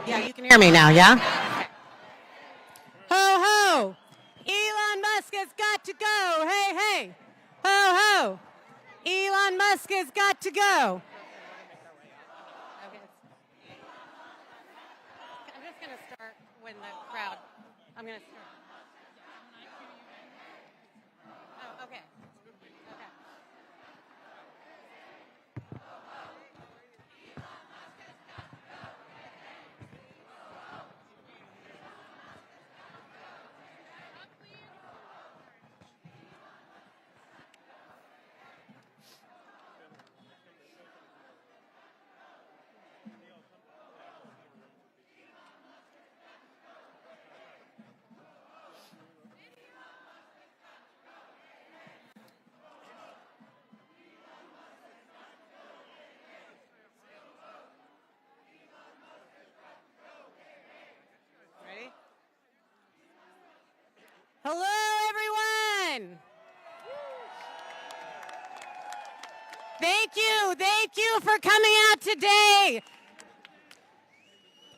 Yeah, you can hear me now, yeah? Ho, ho! Elon Musk has got to go! Hey, hey! Ho, ho! Elon Musk has got to go! I'm just going to start when the crowd... I'm going to start. Oh, okay. Hello, everyone. Thank you for coming out today.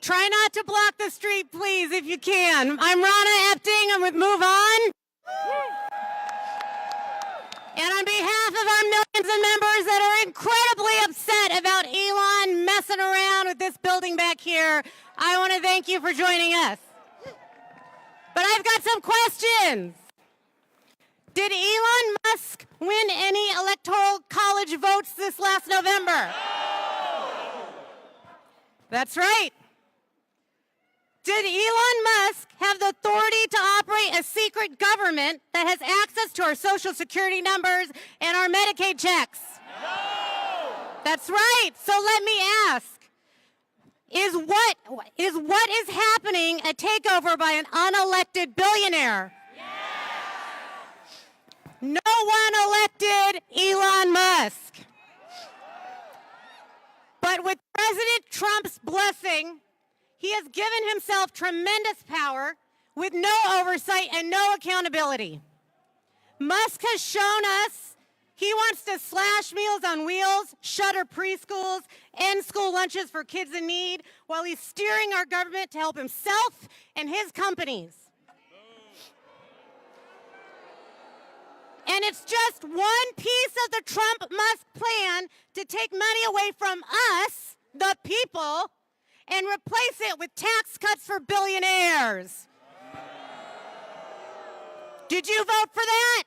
Try not to block the street, please, if you can. I'm Ronna Epting, I'm with Move On. And on behalf of our millions of members that are incredibly upset about Elon messing around with this building back here, I want to thank you for joining us. But I've got some questions. Did Elon Musk win any electoral college votes this last November? No! That's right. Did Elon Musk have the authority to operate a secret government that has access to our Social Security numbers and our Medicaid checks? No! That's right. So let me ask. Is what is happening a takeover by an unelected billionaire? Yes. No one elected Elon Musk. But with President Trump's blessing, he has given himself tremendous power with no oversight and no accountability. Musk has shown us he wants to slash Meals on Wheels, shutter preschools, end school lunches for kids in need, while he's steering our government to help himself and his companies. And it's just one piece of the Trump-Musk plan to take money away from us, the people, and replace it with tax cuts for billionaires. Did you vote for that?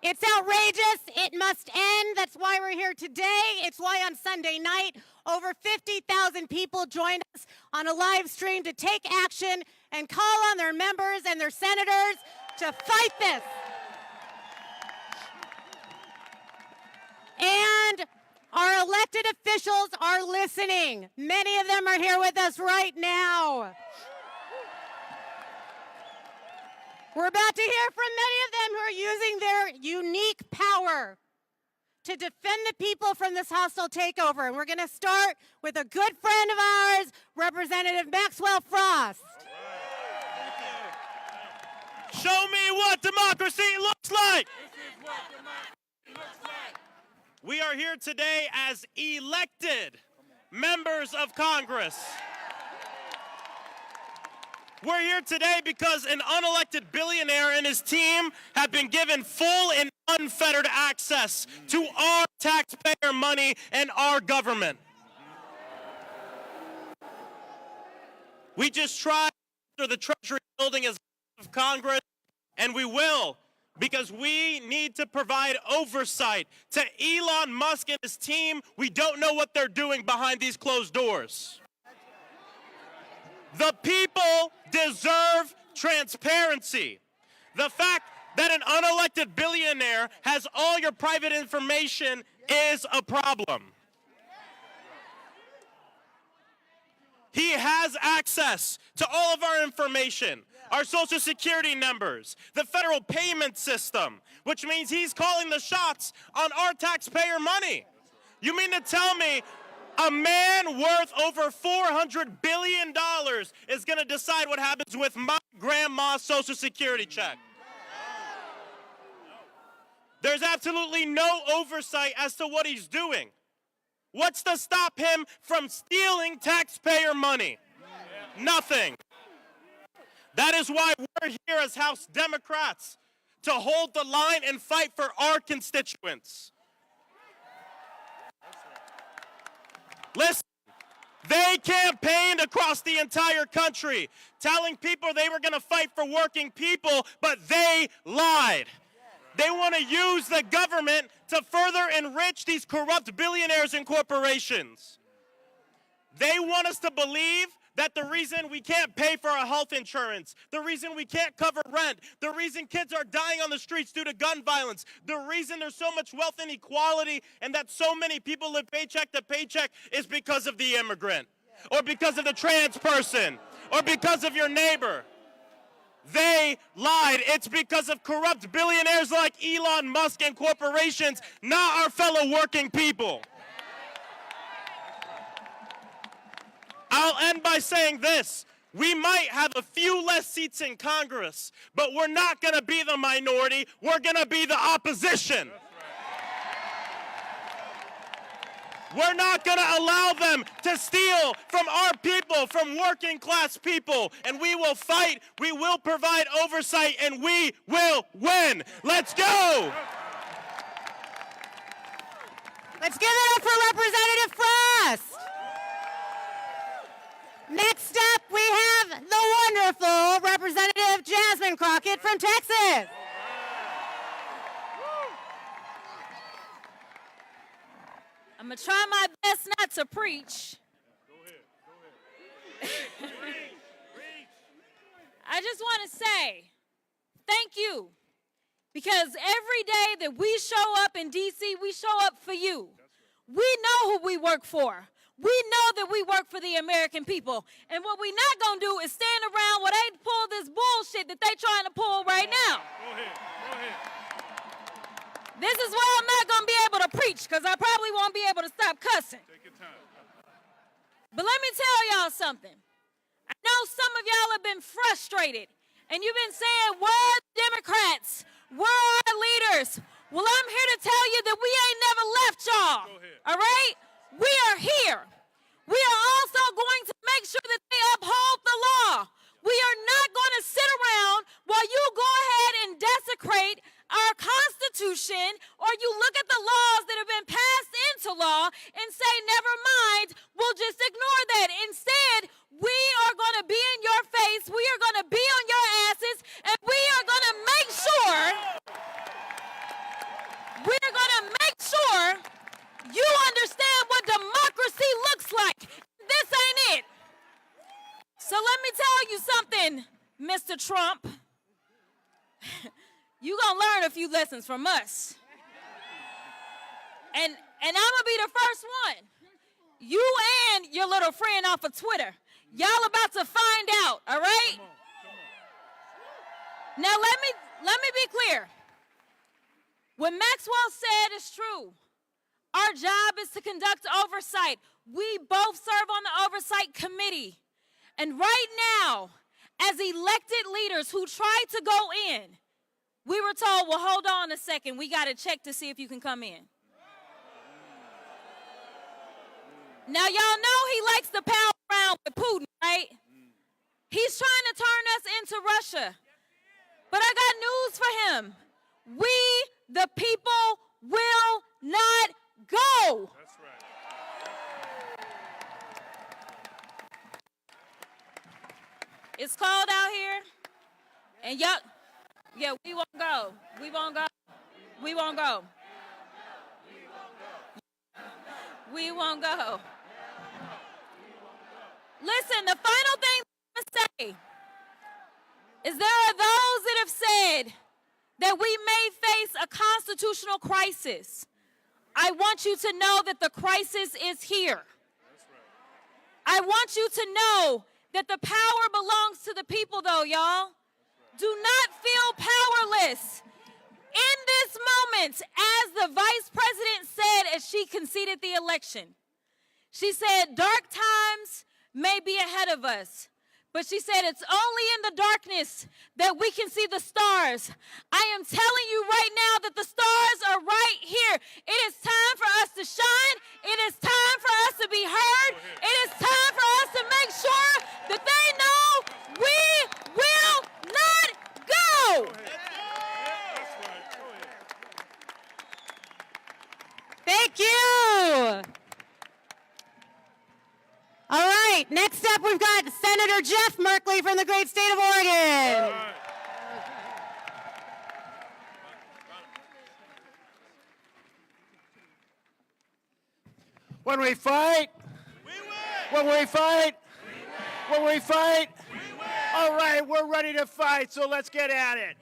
It's outrageous. It must end. That's why we're here today. It's why on Sunday night, over 50,000 people joined us on a live stream to take action and call on their members and their senators to fight this. And our elected officials are listening. Many of them are here with us right now. We're about to hear from many of them who are using their unique power to defend the people from this hostile takeover. And we're going to start with a good friend of ours, Representative Maxwell Frost. Show me what democracy looks like. This is what democracy looks like. We are here today as elected members of Congress. We're here today because an unelected billionaire and his team have been given full and unfettered access to our taxpayer money and our government. We just tried to the Treasury building as of Congress, and we will, because we need to provide oversight to Elon Musk and his team. We don't know what they're doing behind these closed doors. The people deserve transparency. The fact that an unelected billionaire has all your private information is a problem. He has access to all of our information, our Social Security numbers, the federal payment system, which means he's calling the shots on our taxpayer money. You mean to tell me a man worth over $400 billion is going to decide what happens with my grandma's Social Security check? There's absolutely no oversight as to what he's doing. What's to stop him from stealing taxpayer money? Nothing. That is why we're here as House Democrats, to hold the line and fight for our constituents. Listen, they campaigned across the entire country, telling people they were going to fight for working people, but they lied. They want to use the government to further enrich these corrupt billionaires and corporations. They want us to believe that the reason we can't pay for our health insurance, the reason we can't cover rent, the reason kids are dying on the streets due to gun violence, the reason there's so much wealth inequality and that so many people live paycheck to paycheck is because of the immigrant, or because of the trans person, or because of your neighbor. They lied. It's because of corrupt billionaires like Elon Musk and corporations, not our fellow working people. I'll end by saying this. We might have a few less seats in Congress, but we're not going to be the minority. We're going to be the opposition. We're not going to allow them to steal from our people, from working class people. And we will fight, we will provide oversight, and we will win. Let's go! Let's give it up for Representative Frost. Next up, we have the wonderful Representative Jasmine Crockett from Texas. I'm going to try my best not to preach. Go ahead. I just want to say thank you, because every day that we show up in D.C., we show up for you. We know who we work for. We know that we work for the American people. And what we're not going to do is stand around while they pull this bullshit that they're trying to pull right now. Go ahead. This is why I'm not going to be able to preach, because I probably won't be able to stop cussing. Take your time. But let me tell y'all something. I know some of y'all have been frustrated, and you've been saying, where are the Democrats? Where are our leaders? Well, I'm here to tell you that we ain't never left y'all. Go ahead. All right? We are here. We are also going to make sure that they uphold the law. We are not going to sit around while you go ahead and desecrate our Constitution, or you look at the laws that have been passed into law and say, never mind, we'll just ignore that. Instead, we are going to be in your face, we are going to be on your asses, and we are going to make sure, you understand what democracy looks like. This ain't it. So let me tell you something, Mr. Trump. You're going to learn a few lessons from us. And I'm going to be the first one. You and your little friend off of Twitter, y'all about to find out, all right? Come on. Now let me be clear. What Maxwell said is true. Our job is to conduct oversight. We both serve on the oversight committee. And right now, as elected leaders who try to go in, we were told, well, hold on a second. We got to check to see if you can come in. Now, y'all know he likes to pal around with Putin, right? He's trying to turn us into Russia. But I got news for him. We, the people, will not go. That's right. It's cold out here. And y'all, yeah, we won't go. We won't go. We won't go. We won't go. Listen, the final thing I'm going to say is there are those that have said that we may face a constitutional crisis. I want you to know that the crisis is here. I want you to know that the power belongs to the people, though, y'all. Do not feel powerless. In this moment, as the vice president said as she conceded the election, she said, dark times may be ahead of us, But she said it's only in the darkness that we can see the stars. I am telling you right now that the stars are right here. It is time for us to shine. It is time for us to be heard. It is time for us to make sure that they know we will not go. Thank you. All right, next up we've got Senator Jeff Merkley from the great state of Oregon. When we fight, We win! when we fight, We win! when we fight, We win! all right, we're ready to fight, so let's get at it.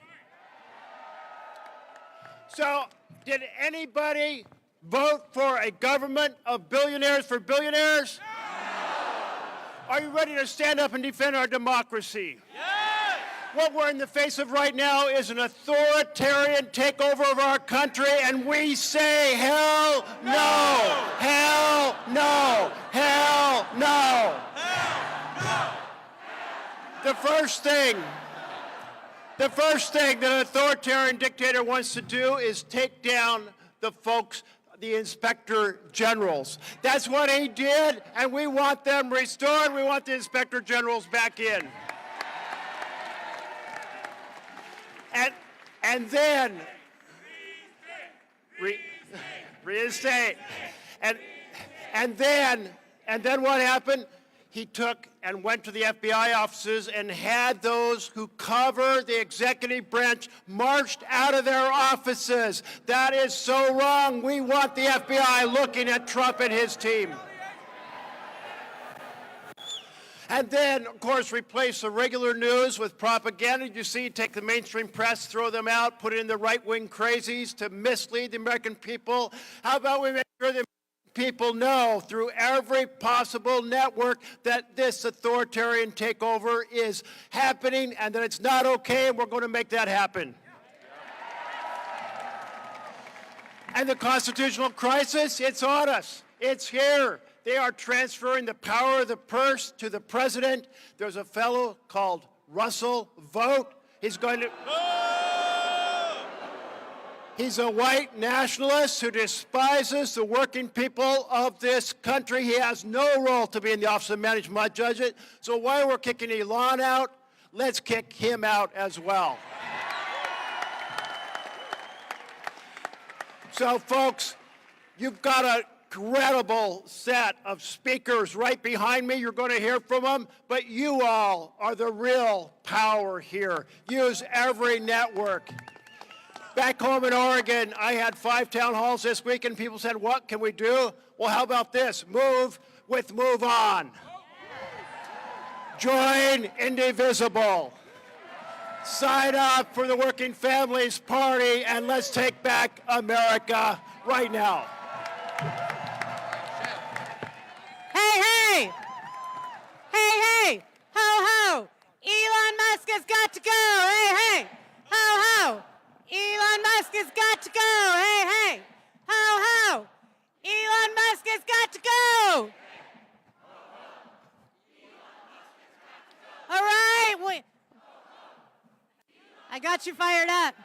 So, did anybody vote for a government of billionaires for billionaires? No! Are you ready to stand up and defend our democracy? Yes! What we're in the face of right now is an authoritarian takeover of our country, and we say, hell no! Hell no! Hell no! The first thing that an authoritarian dictator wants to do is take down the folks, the inspector generals. That's what he did, and we want them restored. We want the inspector generals back in. And then reinstate. And then what happened? He took and went to the FBI offices and had those who cover the executive branch marched out of their offices. That is so wrong. We want the FBI looking at Trump and his team. And then, of course, replace the regular news with propaganda. You see, take the mainstream press, throw them out, put in the right-wing crazies to mislead the American people. How about we make sure the people know through every possible network that this authoritarian takeover is happening and that it's not okay, and we're going to make that happen. And the constitutional crisis, it's on us. It's here. They are transferring the power of the purse to the president. There's a fellow called Russell Vogt. He's going to... He's a white nationalist who despises the working people of this country. He has no role to be in the Office of Management Budget. So while we're kicking Elon out, let's kick him out as well. So, folks, you've got a incredible set of speakers right behind me. You're going to hear from them, but you all are the real power here. Use every network. Back home in Oregon, I had 5 town halls this week, and people said, what can we do? Well, how about this? Move with Move On. Join Indivisible. Sign up for the Working Families Party, and let's take back America right now. Hey, hey! Hey, hey! Ho, ho! Elon Musk has got to go! Hey, hey! Ho, ho! Elon Musk has got to go! Hey, hey! Ho, ho! Elon Musk has got to go! All right! Wait. I got you fired up.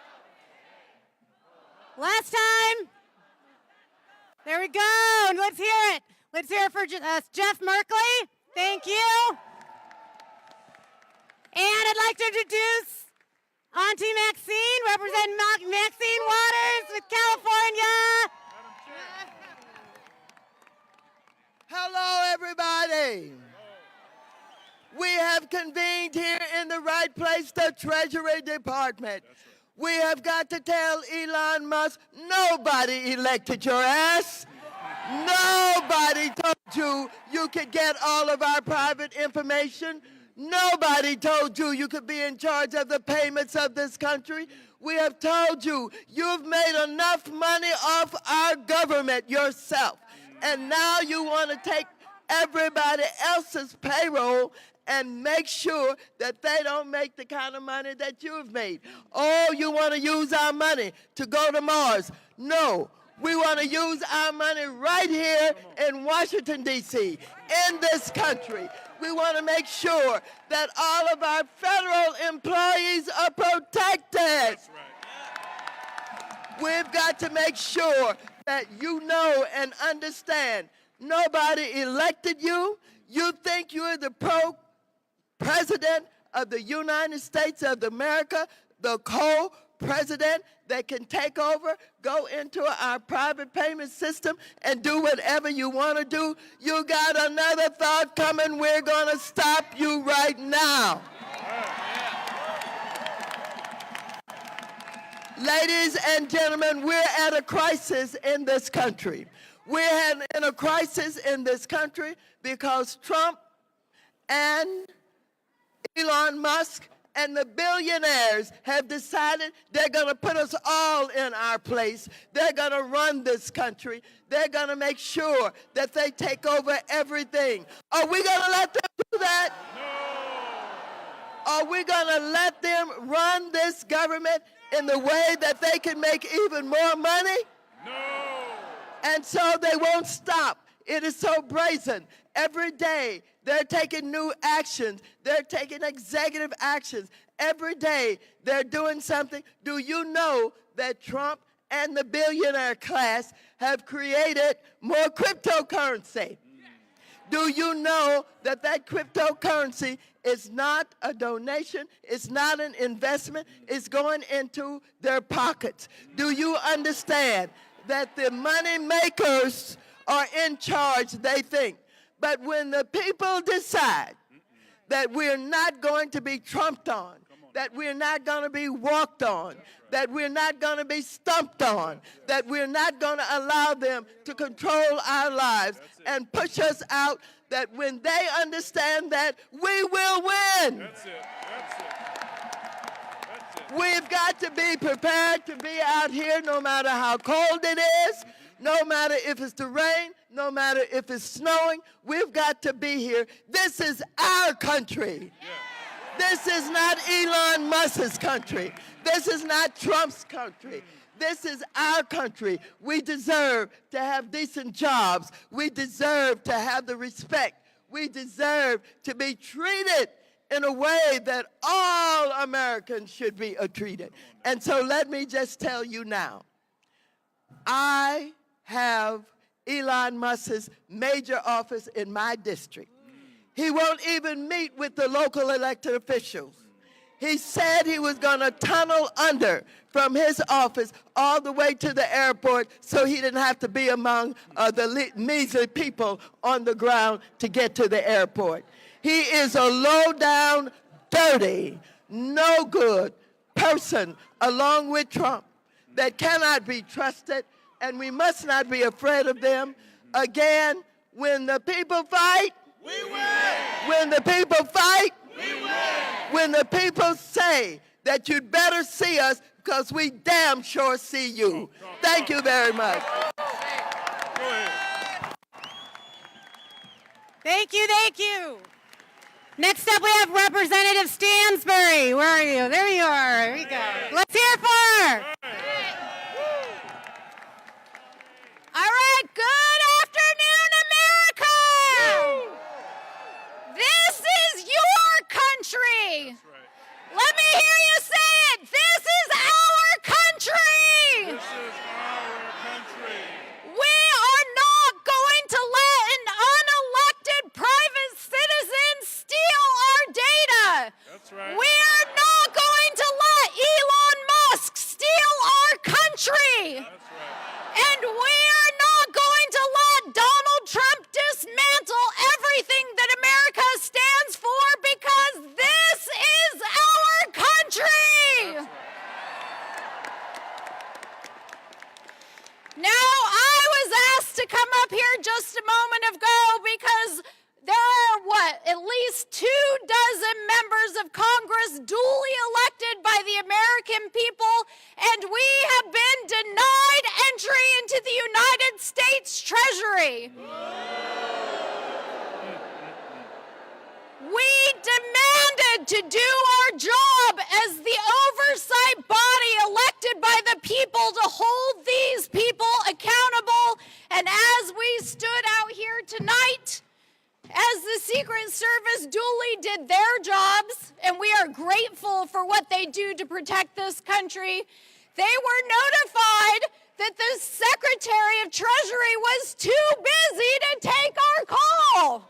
Last time. There we go. Let's hear it. Let's hear it for Jeff Merkley. Thank you. And I'd like to introduce Auntie Maxine, representing Maxine Waters with California. Hello, everybody. We have convened here in the right place, the Treasury Department. We have got to tell Elon Musk, nobody elected your ass. Nobody told you you could get all of our private information. Nobody told you you could be in charge of the payments of this country. We have told you you've made enough money off our government yourself. And now you want to take everybody else's payroll and make sure that they don't make the kind of money that you've made. Oh, you want to use our money to go to Mars. No, We want to use our money right here in Washington, D.C., in this country. We want to make sure that all of our federal employees are protected. That's right. We've got to make sure that you know and understand nobody elected you. You think you're the president of the United States of America, the co-president that can take over, go into our private payment system and do whatever you want to do. You got another thought coming. We're going to stop you right now. Ladies and gentlemen, we're at a crisis in this country. We're in a crisis in this country because Trump and Elon Musk and the billionaires have decided they're going to put us all in our place. They're going to run this country. They're going to make sure that they take over everything. Are we going to let them do that? No. Are we going to let them run this government in the way that they can make even more money? No. And so they won't stop. It is so brazen. Every day, they're taking new actions. They're taking executive actions. Every day, they're doing something. Do you know that Trump and the billionaire class have created more cryptocurrency? Do you know that that cryptocurrency is not a donation, it's not an investment, it's going into their pockets? Do you understand that the money makers are in charge, they think? But when the people decide that we're not going to be trumped on, that we're not going to be walked on, that we're not going to be stumped on, that we're not going to allow them to control our lives and push us out, that when they understand that, we will win. That's it. That's it. That's it. We've got to be prepared to be out here no matter how cold it is, no matter if it's the rain, no matter if it's snowing. We've got to be here. This is our country. Yeah. This is not Elon Musk's country. This is not Trump's country. This is our country. We deserve to have decent jobs. We deserve to have the respect. We deserve to be treated in a way that all Americans should be treated. And so let me just tell you now, I have Elon Musk's major office in my district. He won't even meet with the local elected officials. He said he was going to tunnel under from his office all the way to the airport so he didn't have to be among the measly people on the ground to get to the airport. He is a low-down, dirty, no good person along with Trump that cannot be trusted, and we must not be afraid of them. Again, when the people fight, We win. when the people fight, We win. when the people say that you'd better see us because we damn sure see you. Thank you very much. Go ahead. Thank you, thank you. Next up, we have Representative Stansbury. Where are you? There you are. Here we go. Let's hear it for her. All right, good afternoon, America. This is your country. Let me hear you say it. This is our country. This is our country. We are not going to let an unelected private citizen steal our data. That's right. We are not going to let Elon Musk steal our country. That's right. And we are not going to let Donald Trump dismantle everything that America stands for because this is our country. Now, I was asked to come up here just a moment ago because there are, at least 24 members of Congress duly elected by the American people, and we have been denied entry into the United States Treasury. We demanded to do our job as the oversight body elected by the people to hold these people accountable. And as we stood out here tonight, as the Secret Service duly did their jobs, and we are grateful for what they do to protect this country, they were notified that the Secretary of Treasury was too busy to take our call.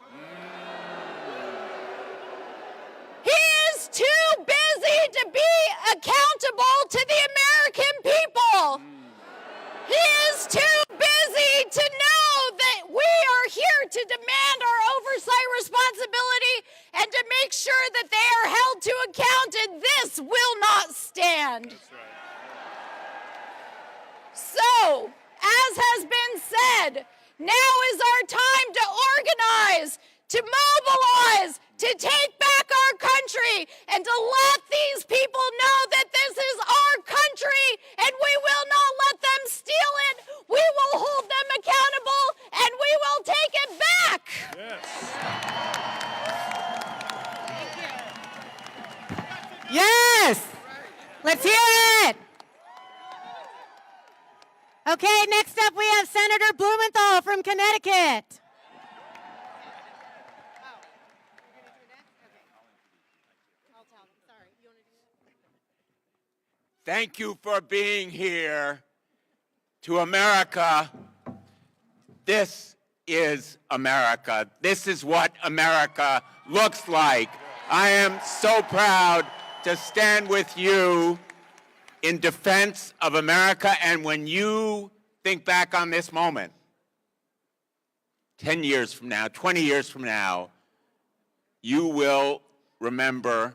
He is too busy to be accountable to the American people. He is too busy to know that we are here to demand our oversight responsibility and to make sure that they are held to account, and this will not stand. That's right. So, as has been said, now is our time to organize, to mobilize, to take back our country, and to let these people know that this is our country and we will not let them steal it. We will hold them accountable and we will take it back. Yes. Yes! Let's hear it! Okay, next up we have Senator Blumenthal from Connecticut. Thank you for being here. To America, this is America. This is what America looks like. I am so proud to stand with you in defense of America. And when you think back on this moment, 10 years from now, 20 years from now, you will remember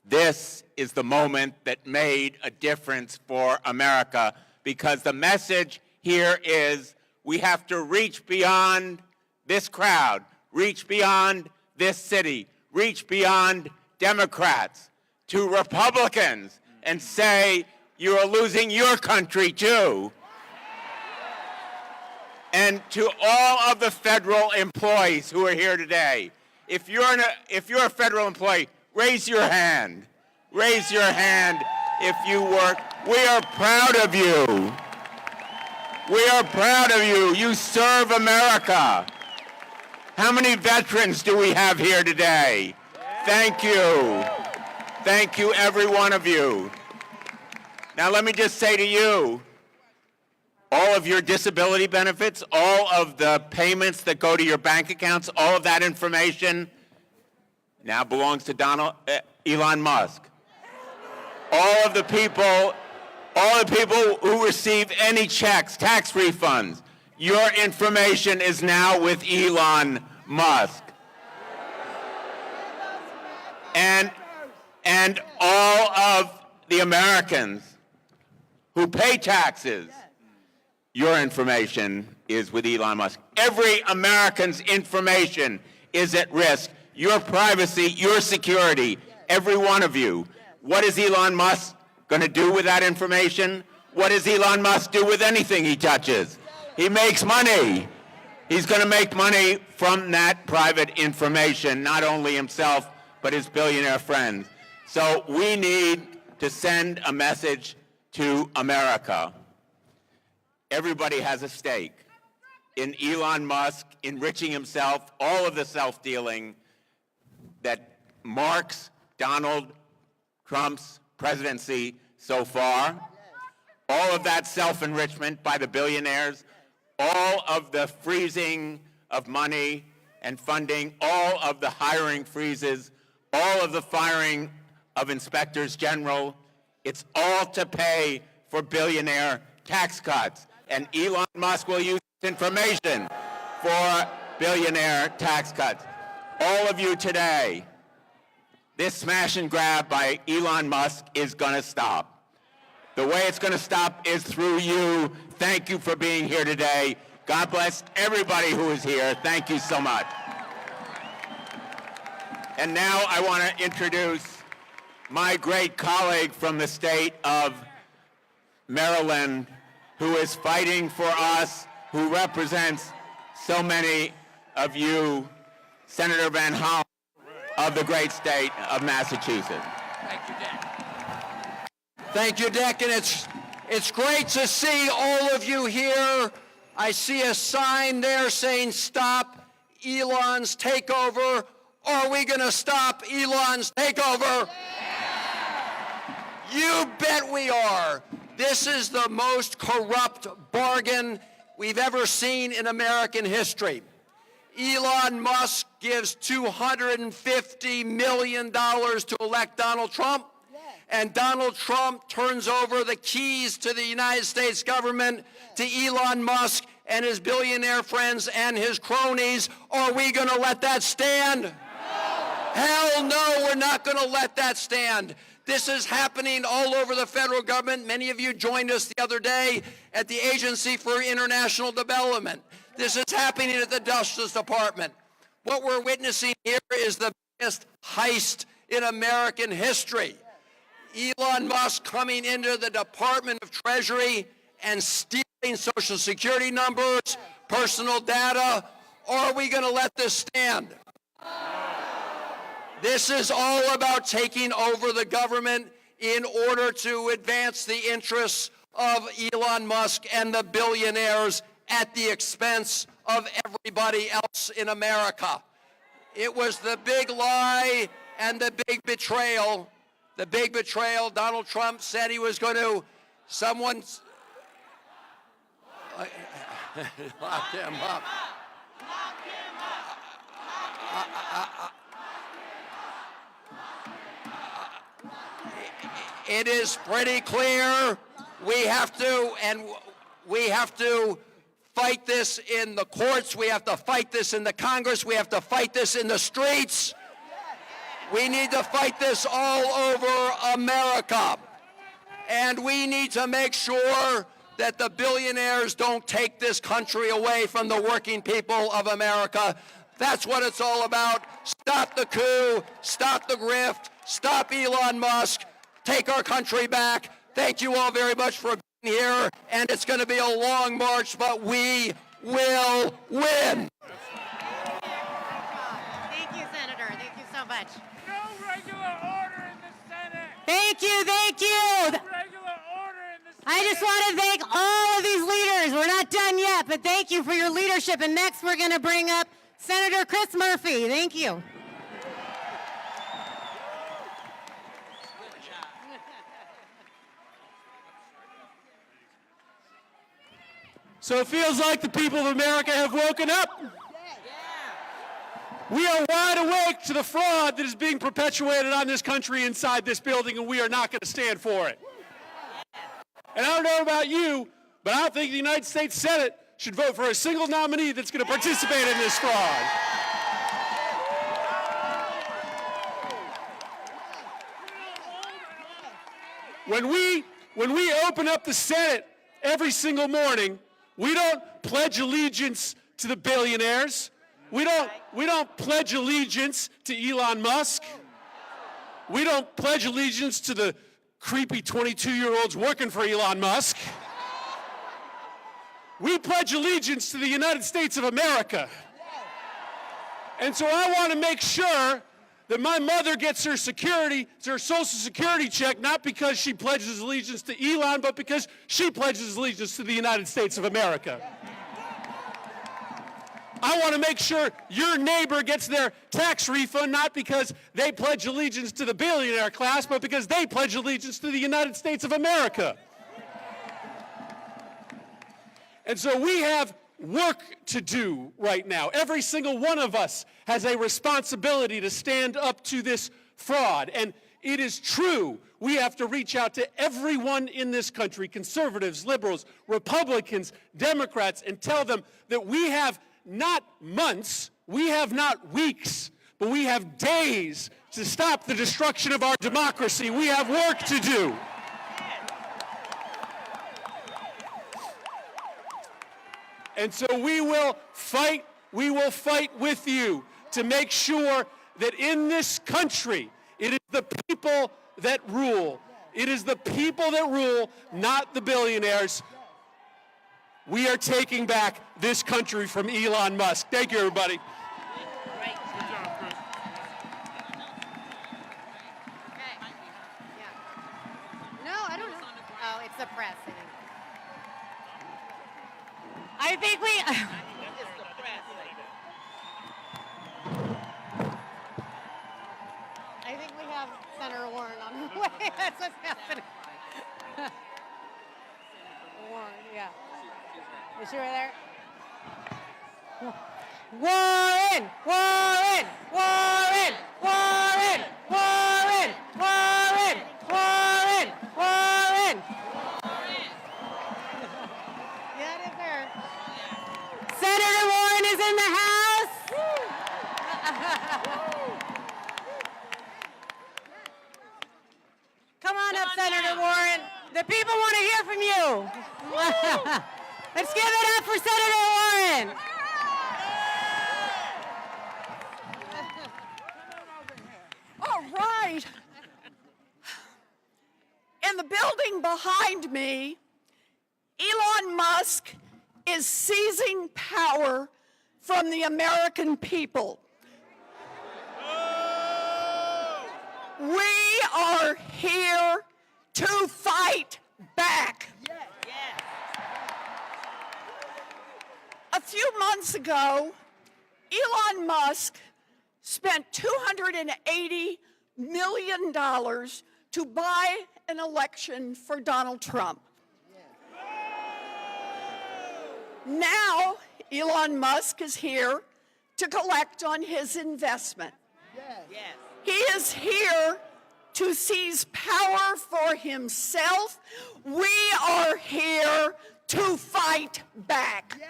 this is the moment that made a difference for America, because the message here is we have to reach beyond this crowd, reach beyond this city, reach beyond Democrats to Republicans and say, you are losing your country too. And to all of the federal employees who are here today, if you're a federal employee, raise your hand. Raise your hand if you work. We are proud of you. We are proud of you. You serve America. How many veterans do we have here today? Thank you. Thank you, every one of you. Now let me just say to you, all of your disability benefits, all of the payments that go to your bank accounts, all of that information now belongs to Elon Musk. All of the people who receive any checks, tax refunds, your information is now with Elon Musk. And all of the Americans who pay taxes, your information is with Elon Musk. Every American's information is at risk. Your privacy, your security, every one of you. What is Elon Musk going to do with that information? What does Elon Musk do with anything he touches? He makes money. He's going to make money from that private information, not only himself, but his billionaire friends. So we need to send a message to America. Everybody has a stake in Elon Musk enriching himself, all of the self-dealing that marks Donald Trump's presidency so far, all of that self-enrichment by the billionaires, all of the freezing of money and funding, all of the hiring freezes, all of the firing of inspectors general, it's all to pay for billionaire tax cuts. And Elon Musk will use this information for billionaire tax cuts. All of you today, this smash and grab by Elon Musk is going to stop. The way it's going to stop is through you. Thank you for being here today. God bless everybody who is here. Thank you so much. And now I want to introduce my great colleague from the state of Maryland, who is fighting for us, who represents so many of you, Senator Van Hollen of the great state of Massachusetts. Thank you, Dick. Thank you, Dick, and it's great to see all of you here. I see a sign there saying stop Elon's takeover. Are we going to stop Elon's takeover? You bet we are. This is the most corrupt bargain we've ever seen in American history. Elon Musk gives $250 million to elect Donald Trump, and Donald Trump turns over the keys to the United States government to Elon Musk and his billionaire friends and his cronies. Are we going to let that stand? No. Hell no, we're not going to let that stand. This is happening all over the federal government. Many of you joined us the other day at the Agency for International Development. This is happening at the Justice Department. What we're witnessing here is the biggest heist in American history. Elon Musk coming into the Department of Treasury and stealing Social Security numbers, personal data. Are we going to let this stand? This is all about taking over the government in order to advance the interests of Elon Musk and the billionaires at the expense of everybody else in America. It was the big lie and the big betrayal. The big betrayal. Donald Trump said he was going to, someone's, lock him up. It is pretty clear we have to fight this in the courts. We have to fight this in the Congress. We have to fight this in the streets. We need to fight this all over America. And we need to make sure that the billionaires don't take this country away from the working people of America. That's what it's all about. Stop the coup, stop the grift, stop Elon Musk, take our country back. Thank you all very much for being here, and it's going to be a long march, but we will win. Thank you, Senator. Thank you so much. No regular order in the Senate. Thank you, thank you. Regular order in the Senate. I just want to thank all of these leaders. We're not done yet, but thank you for your leadership. And next we're going to bring up Senator Chris Murphy. Thank you. So it feels like the people of America have woken up. We are wide awake to the fraud that is being perpetuated on this country inside this building, and we are not going to stand for it. And I don't know about you, but I don't think the United States Senate should vote for a single nominee that's going to participate in this fraud. When we open up the Senate every single morning, we don't pledge allegiance to the billionaires. We don't pledge allegiance to Elon Musk. We don't pledge allegiance to the creepy 22-year-olds working for Elon Musk. We pledge allegiance to the United States of America. And so I want to make sure that my mother gets her Social Security check, not because she pledges allegiance to Elon, but because she pledges allegiance to the United States of America. I want to make sure your neighbor gets their tax refund, not because they pledge allegiance to the billionaire class, but because they pledge allegiance to the United States of America. And so we have work to do right now. Every single one of us has a responsibility to stand up to this fraud. And it is true, we have to reach out to everyone in this country, conservatives, liberals, Republicans, Democrats, and tell them that we have not months, we have not weeks, but we have days to stop the destruction of our democracy. We have work to do. And so we will fight with you to make sure that in this country, it is the people that rule. It is the people that rule, not the billionaires. We are taking back this country from Elon Musk. Thank you, everybody. Good job, Chris. No, I don't know. Oh, it's the press, I think. I I think we. I think we have Senator Warren on her way. That's what's happening. Warren, yeah. Is she right there? Warren! Warren! Warren! Warren! Warren! Warren! Warren! Warren! Yeah, it is there. Senator Warren is in the house. Come on up, Senator Warren. The people want to hear from you. Let's give it up for Senator Warren. All right. In the building behind me, Elon Musk is seizing power from the American people. We are here to fight back. A few months ago, Elon Musk spent $280 million to buy an election for Donald Trump. Now, Elon Musk is here to collect on his investment. He is here to seize power for himself. We are here to fight back.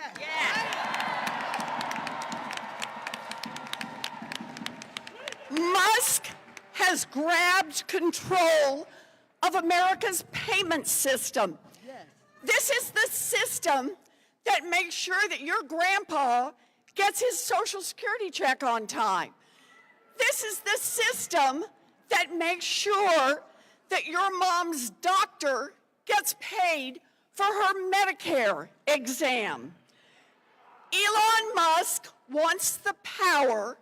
Musk has grabbed control of America's payment system. This is the system that makes sure that your grandpa gets his Social Security check on time. This is the system that makes sure that your mom's doctor gets paid for her Medicare exam. Elon Musk wants the power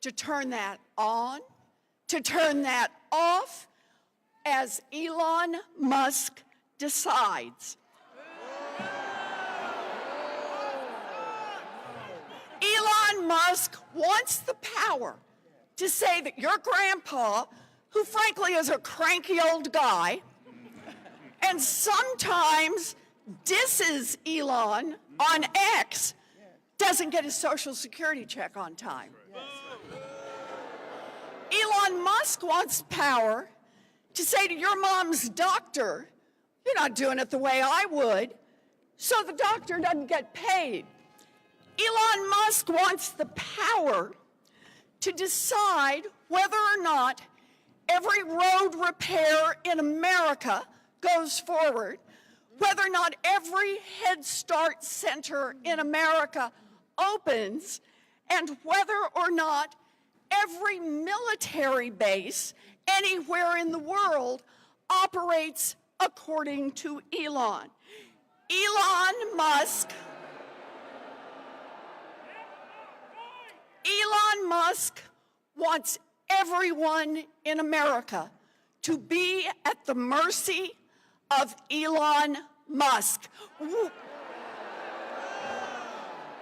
to turn that on, to turn that off, as Elon Musk decides. Elon Musk wants the power to say that your grandpa, who frankly is a cranky old guy, and sometimes disses Elon on X, doesn't get his Social Security check on time. Elon Musk wants power to say to your mom's doctor, you're not doing it the way I would, so the doctor doesn't get paid. Elon Musk wants the power to decide whether or not every road repair in America goes forward, whether or not every Head Start center in America opens, and whether or not every military base anywhere in the world operates according to Elon. Elon Musk wants everyone in America to be at the mercy of Elon Musk.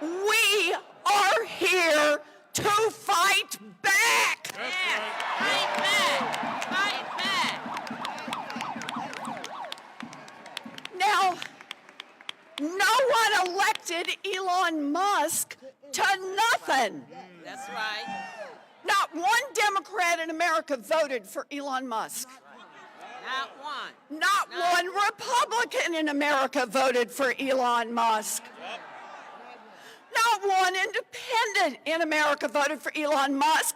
We are here to fight back. Fight back! Fight back! Now, no one elected Elon Musk to nothing. That's right. Not one Democrat in America voted for Elon Musk. Not one. Not one Republican in America voted for Elon Musk. Not one independent in America voted for Elon Musk.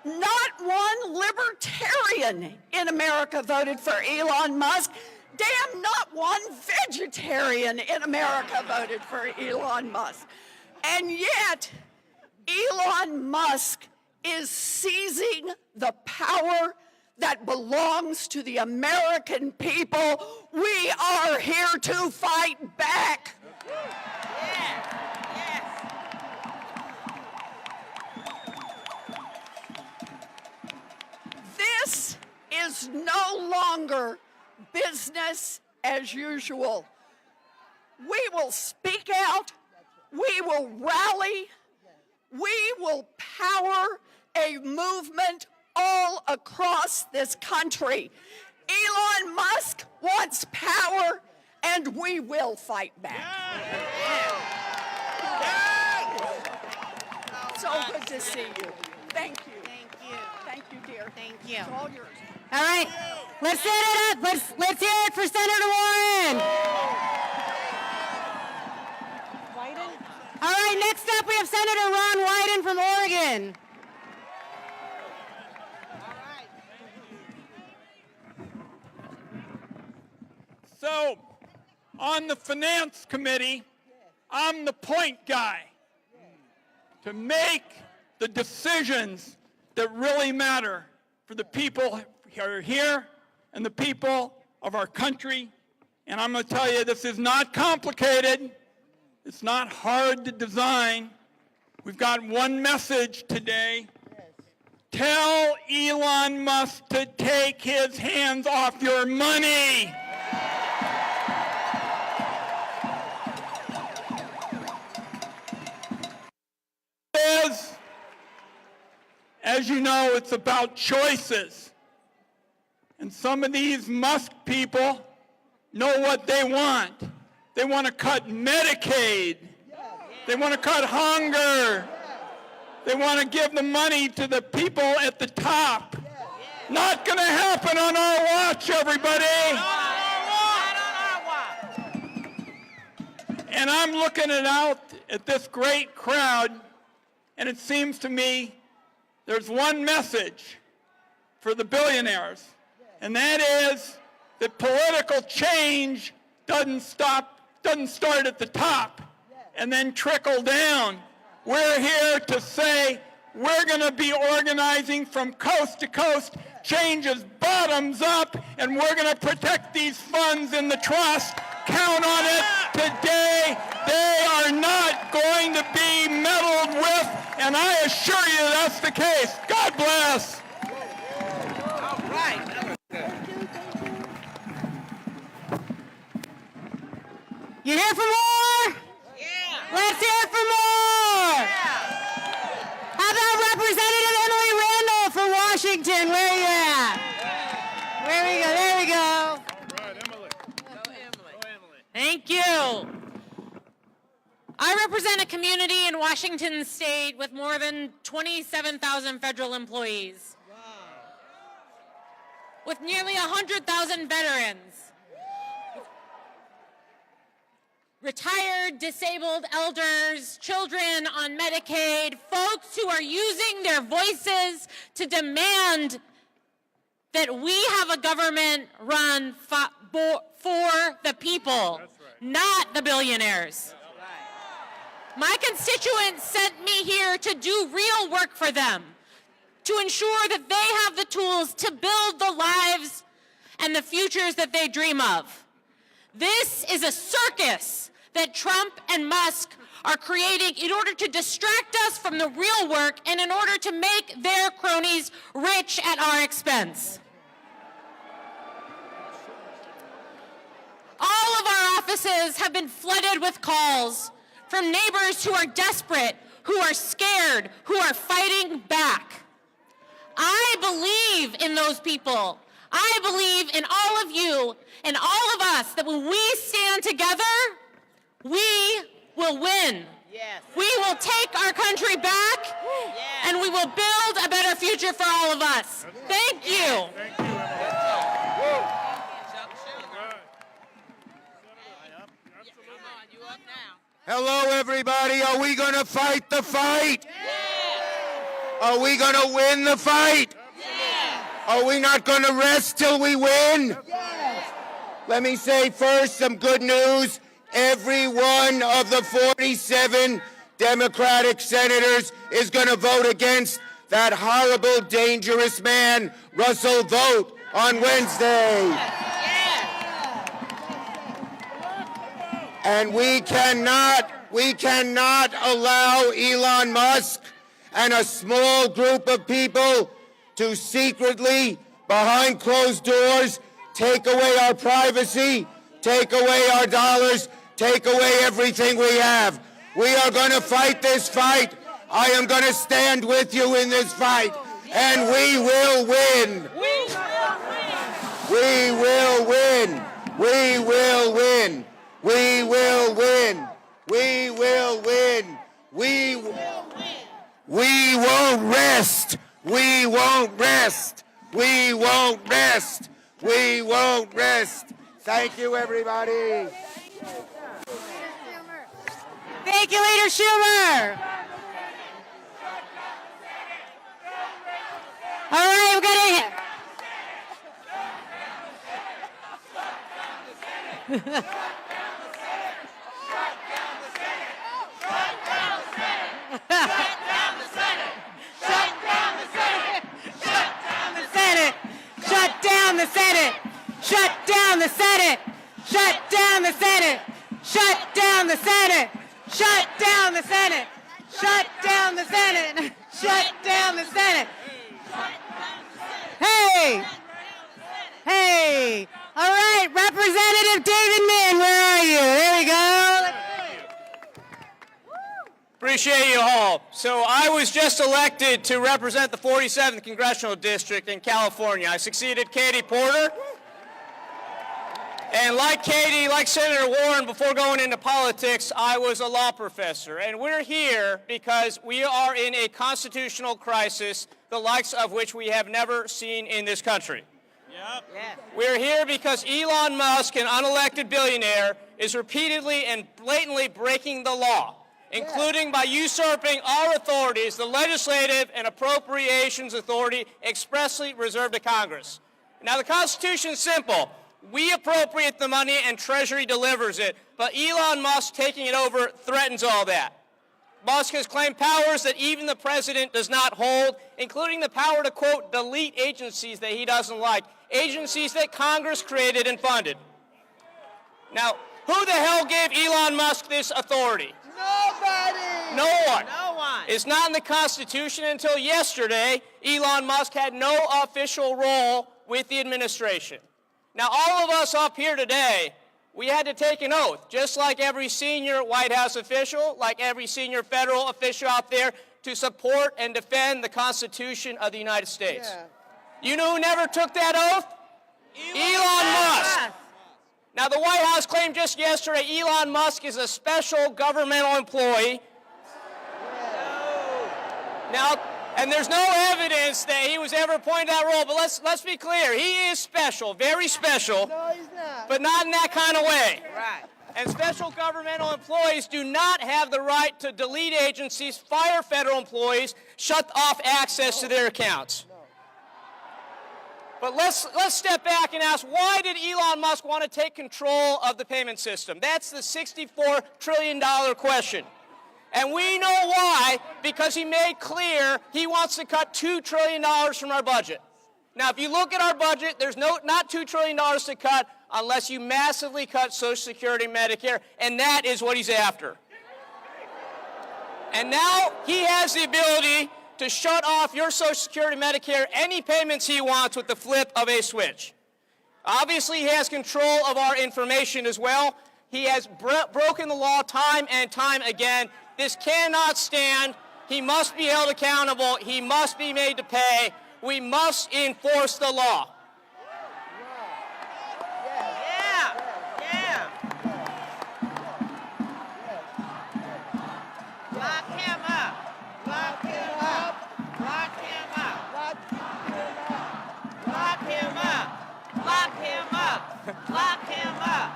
Not one libertarian in America voted for Elon Musk. Damn, not one vegetarian in America voted for Elon Musk. And yet, Elon Musk is seizing the power that belongs to the American people. We are here to fight back. This is no longer business as usual. We will speak out. We will rally. We will power a movement all across this country. Elon Musk wants power, and we will fight back. So good to see you. Thank you. Thank you. Thank you, dear. Thank you. It's all yours. All right, let's set it up. Let's hear it for Senator Warren. Wyden? All right, next up we have Senator Ron Wyden from Oregon. So, on the Finance Committee, I'm the point guy to make the decisions that really matter for the people who are here and the people of our country. And I'm going to tell you, this is not complicated. It's not hard to design. We've got one message today. Tell Elon Musk to take his hands off your money. As you know, it's about choices. And some of these Musk people know what they want. They want to cut Medicaid. They want to cut hunger. They want to give the money to the people at the top. Not going to happen on our watch, everybody. And I'm looking out at this great crowd, and it seems to me there's one message for the billionaires, and that is that political change doesn't start at the top and then trickle down. We're here to say we're going to be organizing from coast to coast. Change is bottoms up, and we're going to protect these funds in the trust. Count on it today. They are not going to be meddled with, and I assure you that's the case. God bless. All right. That was good. You here for more? Yeah. Let's hear it for more. Yeah. How about Representative Emily Randle for Washington? Where are you at? There we go. There we go. All right, Emily. Go, Emily. Thank you. I represent a community in Washington State with more than 27,000 federal employees. Wow. With nearly 100,000 veterans. Retired, disabled elders, children on Medicaid, folks who are using their voices to demand that we have a government run for the people, not the billionaires. My constituents sent me here to do real work for them, to ensure that they have the tools to build the lives and the futures that they dream of. This is a circus that Trump and Musk are creating in order to distract us from the real work and in order to make their cronies rich at our expense. All of our offices have been flooded with calls from neighbors who are desperate, who are scared, who are fighting back. I believe in those people. I believe in all of you and all of us that when we stand together, we will win. Yes. We will take our country back, Yes. and we will build a better future for all of us. Thank you. Thank you, Emily. You up now. Hello, everybody. Are we going to fight the fight? Are we going to win the fight? Are we not going to rest till we win? Let me say first some good news. Every one of the 47 Democratic senators is going to vote against that horrible, dangerous man, Russell Vogt, on Wednesday. And we cannot allow Elon Musk and a small group of people to secretly, behind closed doors, take away our privacy, take away our dollars, take away everything we have. We are going to fight this fight. I am going to stand with you in this fight, and we will win. We will win. We will win. We will win. We will win. We won't rest. We won't rest. We won't rest. We won't rest. Thank you, everybody. Thank you, Leader Schumer. All right, we're going to... Shut down the Senate! Shut down the Senate! Shut down the Senate! Shut down the Senate! Shut down the Senate! Shut down the Senate! Shut down the Senate! Hey! Hey! All right, Representative David Min, where are you? There we go. Appreciate you all. So I was just elected to represent the 47th Congressional District in California. I succeeded Katie Porter. And like Katie, like Senator Warren, before going into politics, I was a law professor. And we're here because we are in a constitutional crisis, the likes of which we have never seen in this country. Yep. We're here because Elon Musk, an unelected billionaire, is repeatedly and blatantly breaking the law, including by usurping our authorities, the legislative and appropriations authority expressly reserved to Congress. Now, the Constitution is simple. We appropriate the money and Treasury delivers it, but Elon Musk taking it over threatens all that. Musk has claimed powers that even the president does not hold, including the power to, quote, delete agencies that he doesn't like, agencies that Congress created and funded. Now, who the hell gave Elon Musk this authority? Nobody! No one. No one. It's not in the Constitution. Until yesterday, Elon Musk had no official role with the administration. Now, all of us up here today, we had to take an oath, just like every senior White House official, like every senior federal official out there, to support and defend the Constitution of the United States. Yeah. You know who never took that oath? Elon Musk. Now, the White House claimed just yesterday Elon Musk is a special governmental employee. Now, and there's no evidence that he was ever appointed to that role, but let's be clear. He is special, very special, No, he's not. but not in that kind of way. Right. And special governmental employees do not have the right to delete agencies, fire federal employees, shut off access to their accounts. But let's step back and ask, why did Elon Musk want to take control of the payment system? That's the $64 trillion question. And we know why, because he made clear he wants to cut $2 trillion from our budget. Now, if you look at our budget, there's not $2 trillion to cut unless you massively cut Social Security and Medicare, and that is what he's after. And now he has the ability to shut off your Social Security, Medicare, any payments he wants with the flip of a switch. Obviously, he has control of our information as well. He has broken the law time and time again. This cannot stand. He must be held accountable. He must be made to pay. We must enforce the law. Lock him up. Lock him up. Lock him up. Lock him up. Lock him up. Lock him up.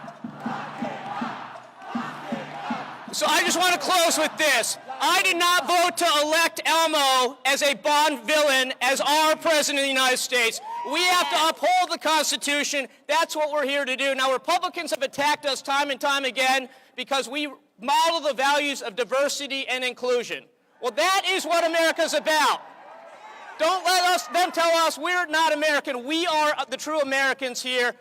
So I just want to close with this. I did not vote to elect Elmo as a Bond villain as our President of the United States. We have to uphold the Constitution. That's what we're here to do. Now, Republicans have attacked us time and time again because we model the values of diversity and inclusion. Well, that is what America's about. Don't let them tell us we're not American. We are the true Americans here.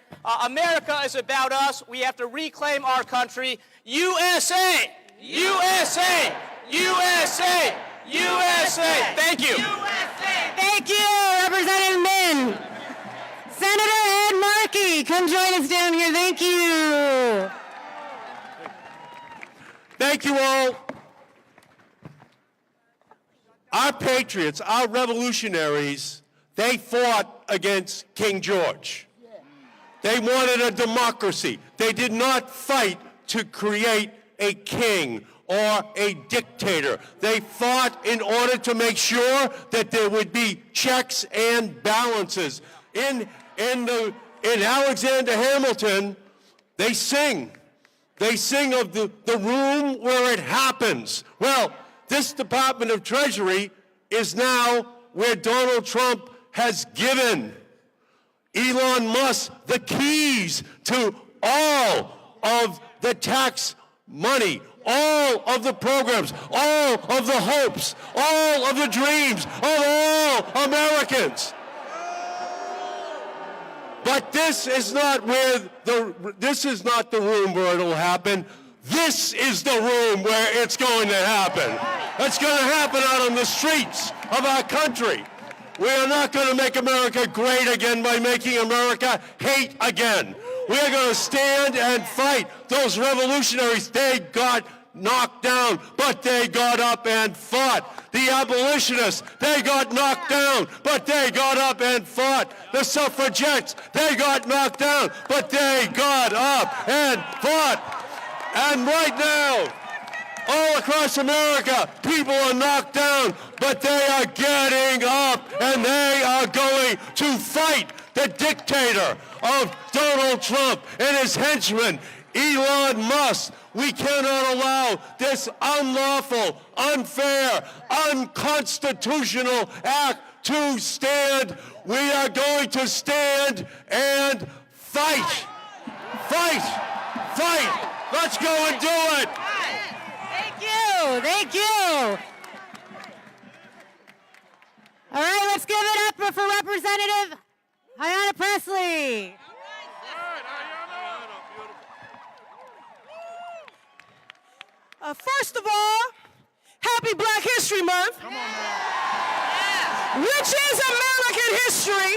America is about us. We have to reclaim our country. USA! USA! USA! USA! Thank you. Thank you, Representative Min. Senator Ed Markey, come join us down here. Thank you. Thank you all. Our patriots, our revolutionaries, they fought against King George. They wanted a democracy. They did not fight to create a king or a dictator. They fought in order to make sure that there would be checks and balances. In Alexander Hamilton, they sing. They sing of the room where it happens. Well, this Department of Treasury is now where Donald Trump has given Elon Musk the keys to all of the tax money, all of the programs, all of the hopes, all of the dreams of all Americans. But this is not the room where it'll happen. This is the room where it's going to happen. It's going to happen out on the streets of our country. We are not going to make America great again by making America hate again. We are going to stand and fight. Those revolutionaries, they got knocked down, but they got up and fought. The abolitionists, they got knocked down, but they got up and fought. The suffragettes, they got knocked down, but they got up and fought. And right now, all across America, people are knocked down, but they are getting up and they are going to fight the dictator of Donald Trump and his henchman, Elon Musk. We cannot allow this unlawful, unfair, unconstitutional act to stand. We are going to stand and fight. Fight. Fight. Let's go and do it. Thank you. Thank you. All right, let's give it up for Representative Ayanna Pressley. First of all, happy Black History Month, which is American history.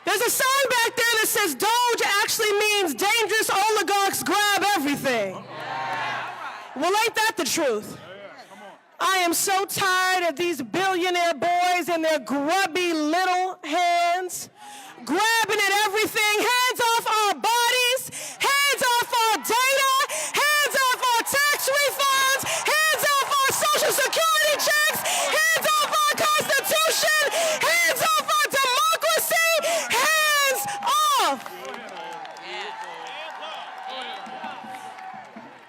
There's a sign back there that says Doge actually means dangerous oligarchs grab everything. Well, ain't that the truth? I am so tired of these billionaire boys and their grubby little hands grabbing at everything. Hands off our bodies, hands off our data, hands off our tax refunds, hands off our Social Security checks, hands off our Constitution, hands off our democracy, hands off.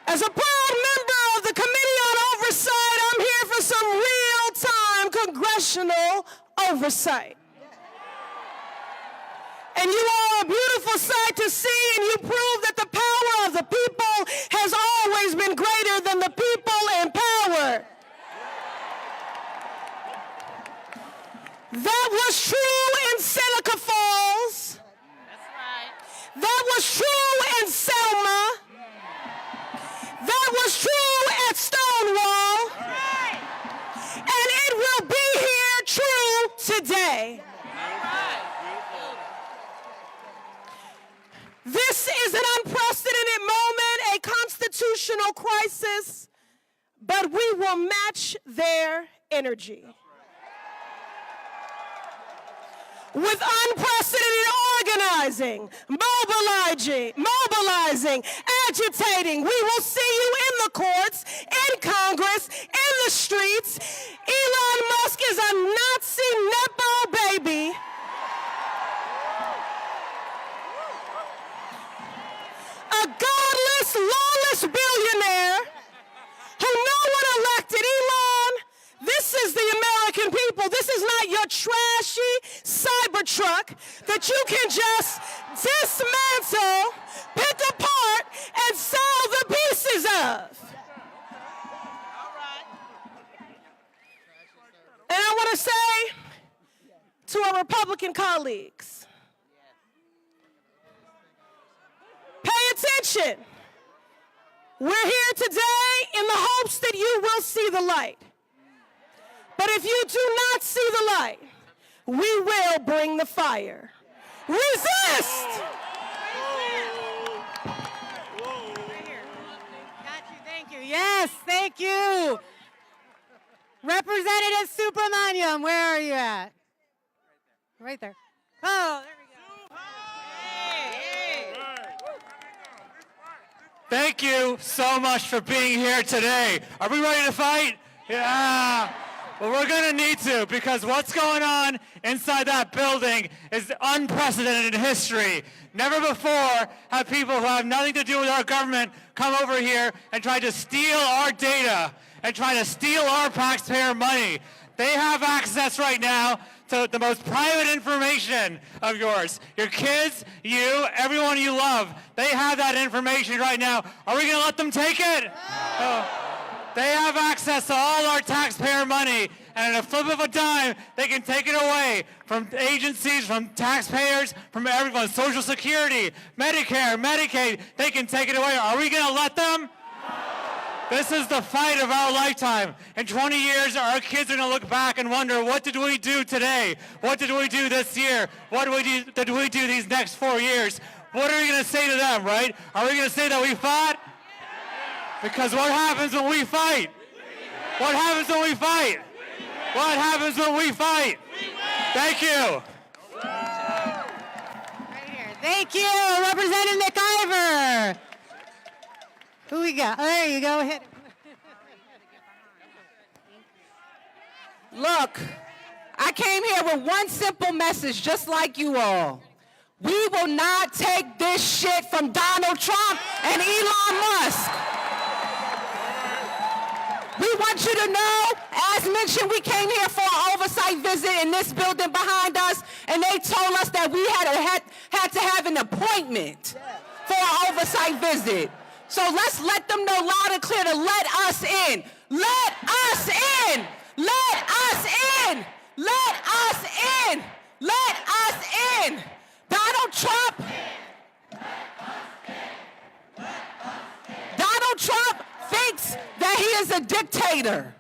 As a proud member of the Committee on Oversight, I'm here for some real-time congressional oversight. And you are a beautiful sight to see, and you prove that the power of the people has always been greater than the people in power. That was true in Seneca Falls. That's right. That was true in Selma. That was true at Stonewall. Right. And it will be here true today. This is an unprecedented moment, a constitutional crisis, but we will match their energy. With unprecedented organizing, mobilizing, agitating, we will see you in the courts, in Congress, in the streets. Elon Musk is a Nazi Nepo baby. A godless, lawless billionaire who no one elected. Elon, this is the American people. This is not your trashy Cybertruck that you can just dismantle, pick apart, and sell the pieces of. And I want to say to our Republican colleagues, pay attention. We're here today in the hopes that you will see the light. But if you do not see the light, we will bring the fire. Resist! Yes, thank you. Representative Subramaniam, where are you at? Right there. Oh, there we go. Thank you so much for being here today. Are we ready to fight? Yeah. Well, we're going to need to, because what's going on inside that building is unprecedented in history. Never before have people who have nothing to do with our government come over here and try to steal our data and try to steal our taxpayer money. They have access right now to the most private information of yours. Your kids, you, everyone you love, they have that information right now. Are we going to let them take it? Oh. They have access to all our taxpayer money, and at a flip of a dime, they can take it away from agencies, from taxpayers, from everyone. Social Security, Medicare, Medicaid, they can take it away. Are we going to let them? This is the fight of our lifetime. In 20 years, our kids are going to look back and wonder, what did we do today? What did we do this year? What did we do these next 4 years? What are we going to say to them, right? Are we going to say that we fought? Because what happens when we fight? What happens when we fight? What happens when we fight? Thank you. Right here. Thank you, Representative McIver. Who we got? Oh, there you go. Hit. Look, I came here with one simple message, just like you all. We will not take this shit from Donald Trump and Elon Musk. We want you to know, as mentioned, we came here for an oversight visit in this building behind us, and they told us that we had to have an appointment for an oversight visit. So let's let them know loud and clear to let us in. Let us in! Let us in! Let us in! Let us in! Donald Trump! Donald Trump thinks that he is a dictator,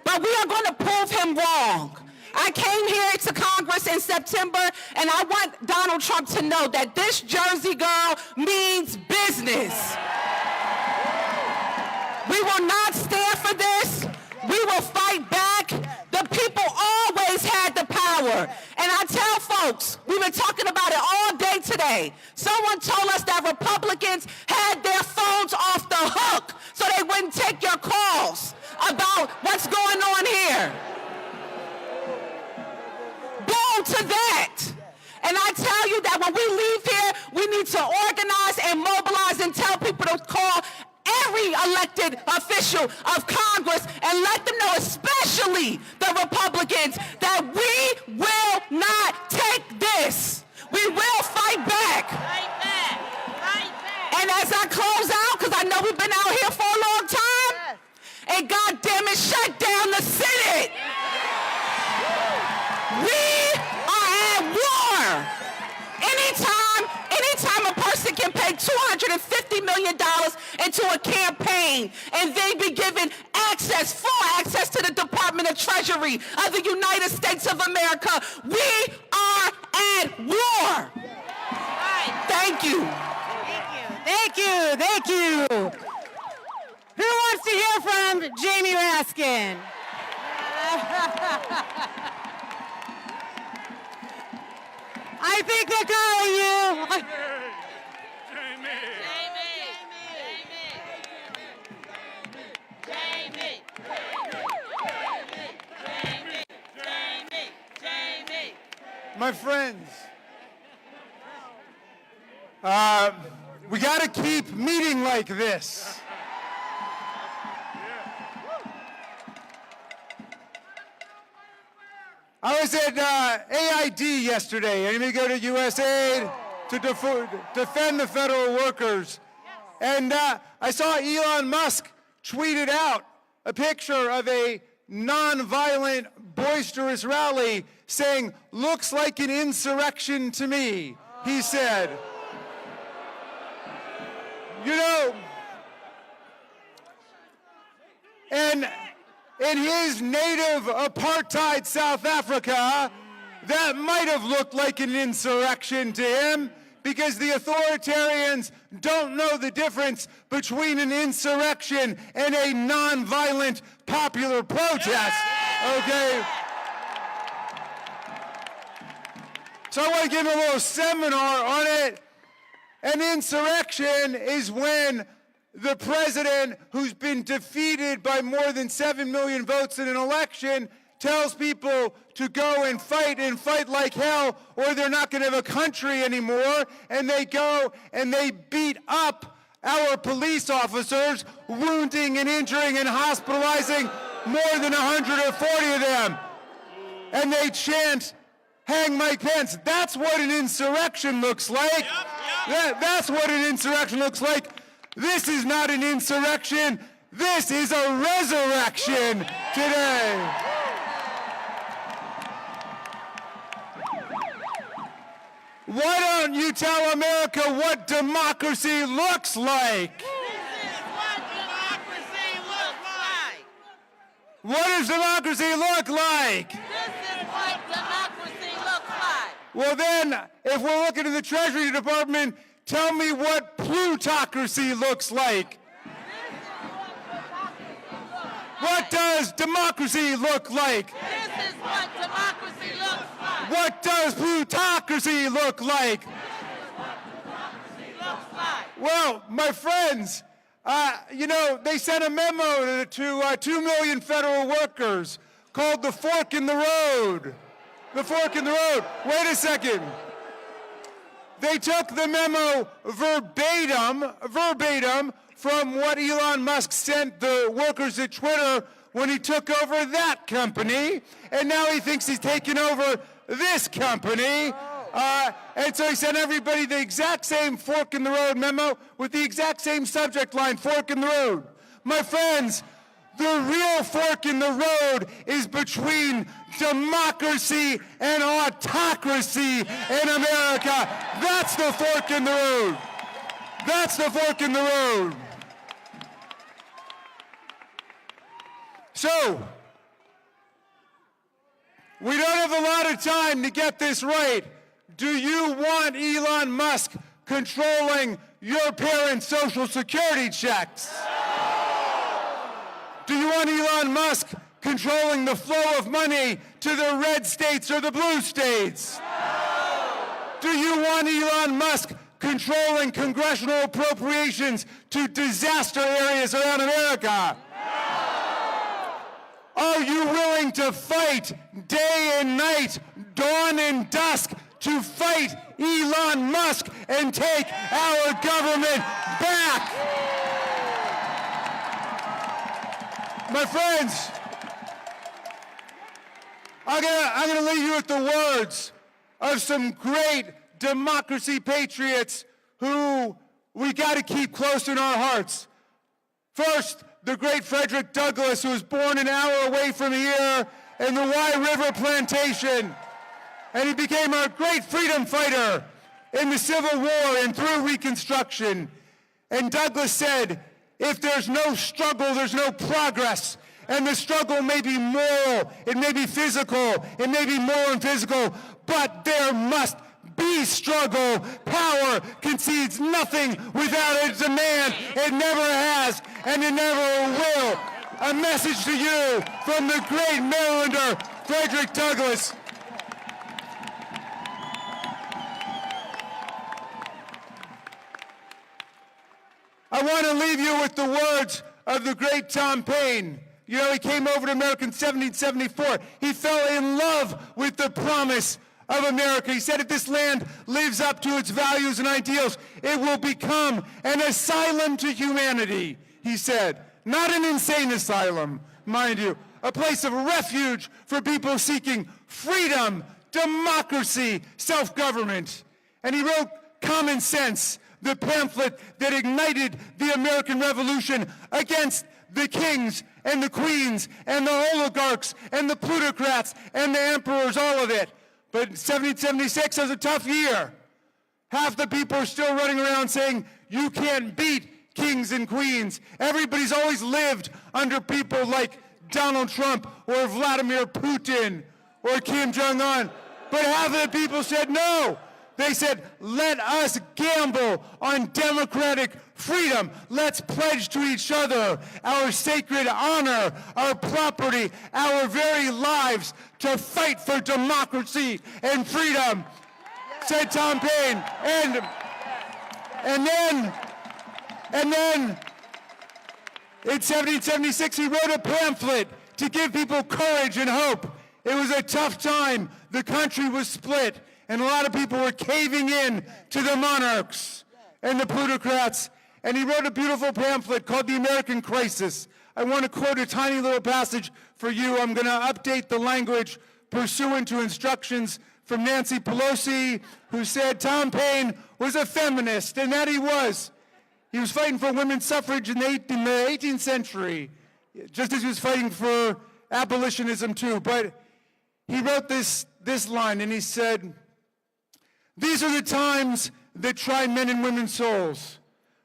but we are going to prove him wrong. I came here to Congress in September, and I want Donald Trump to know that this Jersey girl means business. We will not stand for this. We will fight back. The people always had the power. And I tell folks, we've been talking about it all day today. Someone told us that Republicans had their phones off the hook so they wouldn't take your calls about what's going on here. Boom to that. And I tell you that when we leave here, we need to organize and mobilize and tell people to call every elected official of Congress and let them know, especially the Republicans, that we will not take this. We will fight back. Fight back. Fight back. And as I close out, because I know we've been out here for a long time, and goddamn it, shut down the Senate. We are at war. Anytime a person can pay $250 million into a campaign and they be given full access to the Department of Treasury of the United States of America, we are at war. Thank you. Thank you. Thank you. Who wants to hear from Jamie Raskin? I think they're calling you. My friends, we got to keep meeting like this. I was at AID yesterday. Anybody go to USAID to defend the federal workers? And I saw Elon Musk tweeted out a picture of a nonviolent, boisterous rally saying, "Looks like an insurrection to me," he said. You know, and in his native apartheid South Africa, that might have looked like an insurrection to him, because the authoritarians don't know the difference between an insurrection and a nonviolent popular protest, okay? So I want to give a little seminar on it. An insurrection is when the president, who's been defeated by more than 7 million votes in an election, tells people to go and fight like hell, or they're not going to have a country anymore, and they go and they beat up our police officers, wounding and injuring and hospitalizing more than 140 of them. And they chant, "Hang Mike Pence." That's what an insurrection looks like. That's what an insurrection looks like. This is not an insurrection. This is a resurrection today. Why don't you tell America what democracy looks like? This is what democracy looks like. What does democracy look like? This is what democracy looks like. Well then, if we're looking at the Treasury Department, tell me what plutocracy looks like. What does democracy look like? This is what democracy looks like. What does plutocracy look like? Well, my friends, they sent a memo to 2 million federal workers called the fork in the road. The fork in the road. Wait a second. They took the memo verbatim from what Elon Musk sent the workers at Twitter when he took over that company, and now he thinks he's taken over this company. And so he sent everybody the exact same fork in the road memo with the exact same subject line, fork in the road. My friends, the real fork in the road is between democracy and autocracy in America. That's the fork in the road. That's the fork in the road. So, we don't have a lot of time to get this right. Do you want Elon Musk controlling your parents' Social Security checks? Do you want Elon Musk controlling the flow of money to the red states or the blue states? Do you want Elon Musk controlling congressional appropriations to disaster areas around America? Are you willing to fight day and night, dawn and dusk, to fight Elon Musk and take our government back? My friends, I'm gonna leave you with the words of some great democracy patriots who we gotta keep close in our hearts. First, the great Frederick Douglass, who was born an hour away from here in the Wye River Plantation. And he became a great freedom fighter in the Civil War and through Reconstruction. And Douglass said, if there's no struggle, there's no progress. And the struggle may be moral, it may be physical, it may be moral and physical, but there must be struggle. Power concedes nothing without a demand. It never has, and it never will. A message to you from the great Marylander, Frederick Douglass. I want to leave you with the words of the great Tom Paine. You know, he came over to America in 1774. He fell in love with the promise of America. He said, if this land lives up to its values and ideals, it will become an asylum to humanity, he said. Not an insane asylum, mind you. A place of refuge for people seeking freedom, democracy, self-government. And he wrote Common Sense, the pamphlet that ignited the American Revolution against the kings and the queens and the oligarchs and the plutocrats and the emperors, all of it. But 1776 was a tough year. Half the people are still running around saying, you can't beat kings and queens. Everybody's always lived under people like Donald Trump or Vladimir Putin or Kim Jong-un. But half of the people said no. They said, let us gamble on democratic freedom. Let's pledge to each other our sacred honor, our property, our very lives to fight for democracy and freedom, said Tom Paine. And then in 1776, he wrote a pamphlet to give people courage and hope. It was a tough time. The country was split, and a lot of people were caving in to the monarchs and the plutocrats. And he wrote a beautiful pamphlet called The American Crisis. I want to quote a tiny little passage for you. I'm going to update the language pursuant to instructions from Nancy Pelosi, who said Tom Paine was a feminist, and that he was. He was fighting for women's suffrage in the 18th century, just as he was fighting for abolitionism too. But he wrote this line, and he said, "These are the times that try men and women's souls.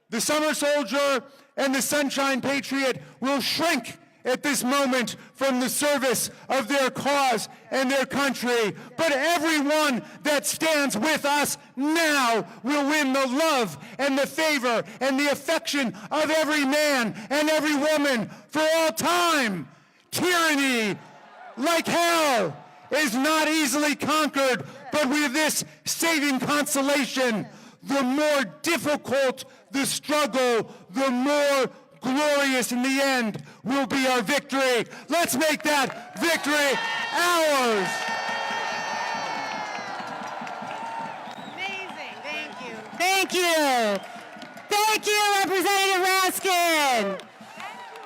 The summer soldier and the sunshine patriot will shrink at this moment from the service of their cause and their country. But everyone that stands with us now will win the love and the favor and the affection of every man and every woman for all time. Tyranny, like hell, is not easily conquered, but with this saving consolation, the more difficult the struggle, the more glorious in the end will be our victory. Let's make that victory ours." Amazing. Thank you. Thank you. Thank you, Representative Raskin.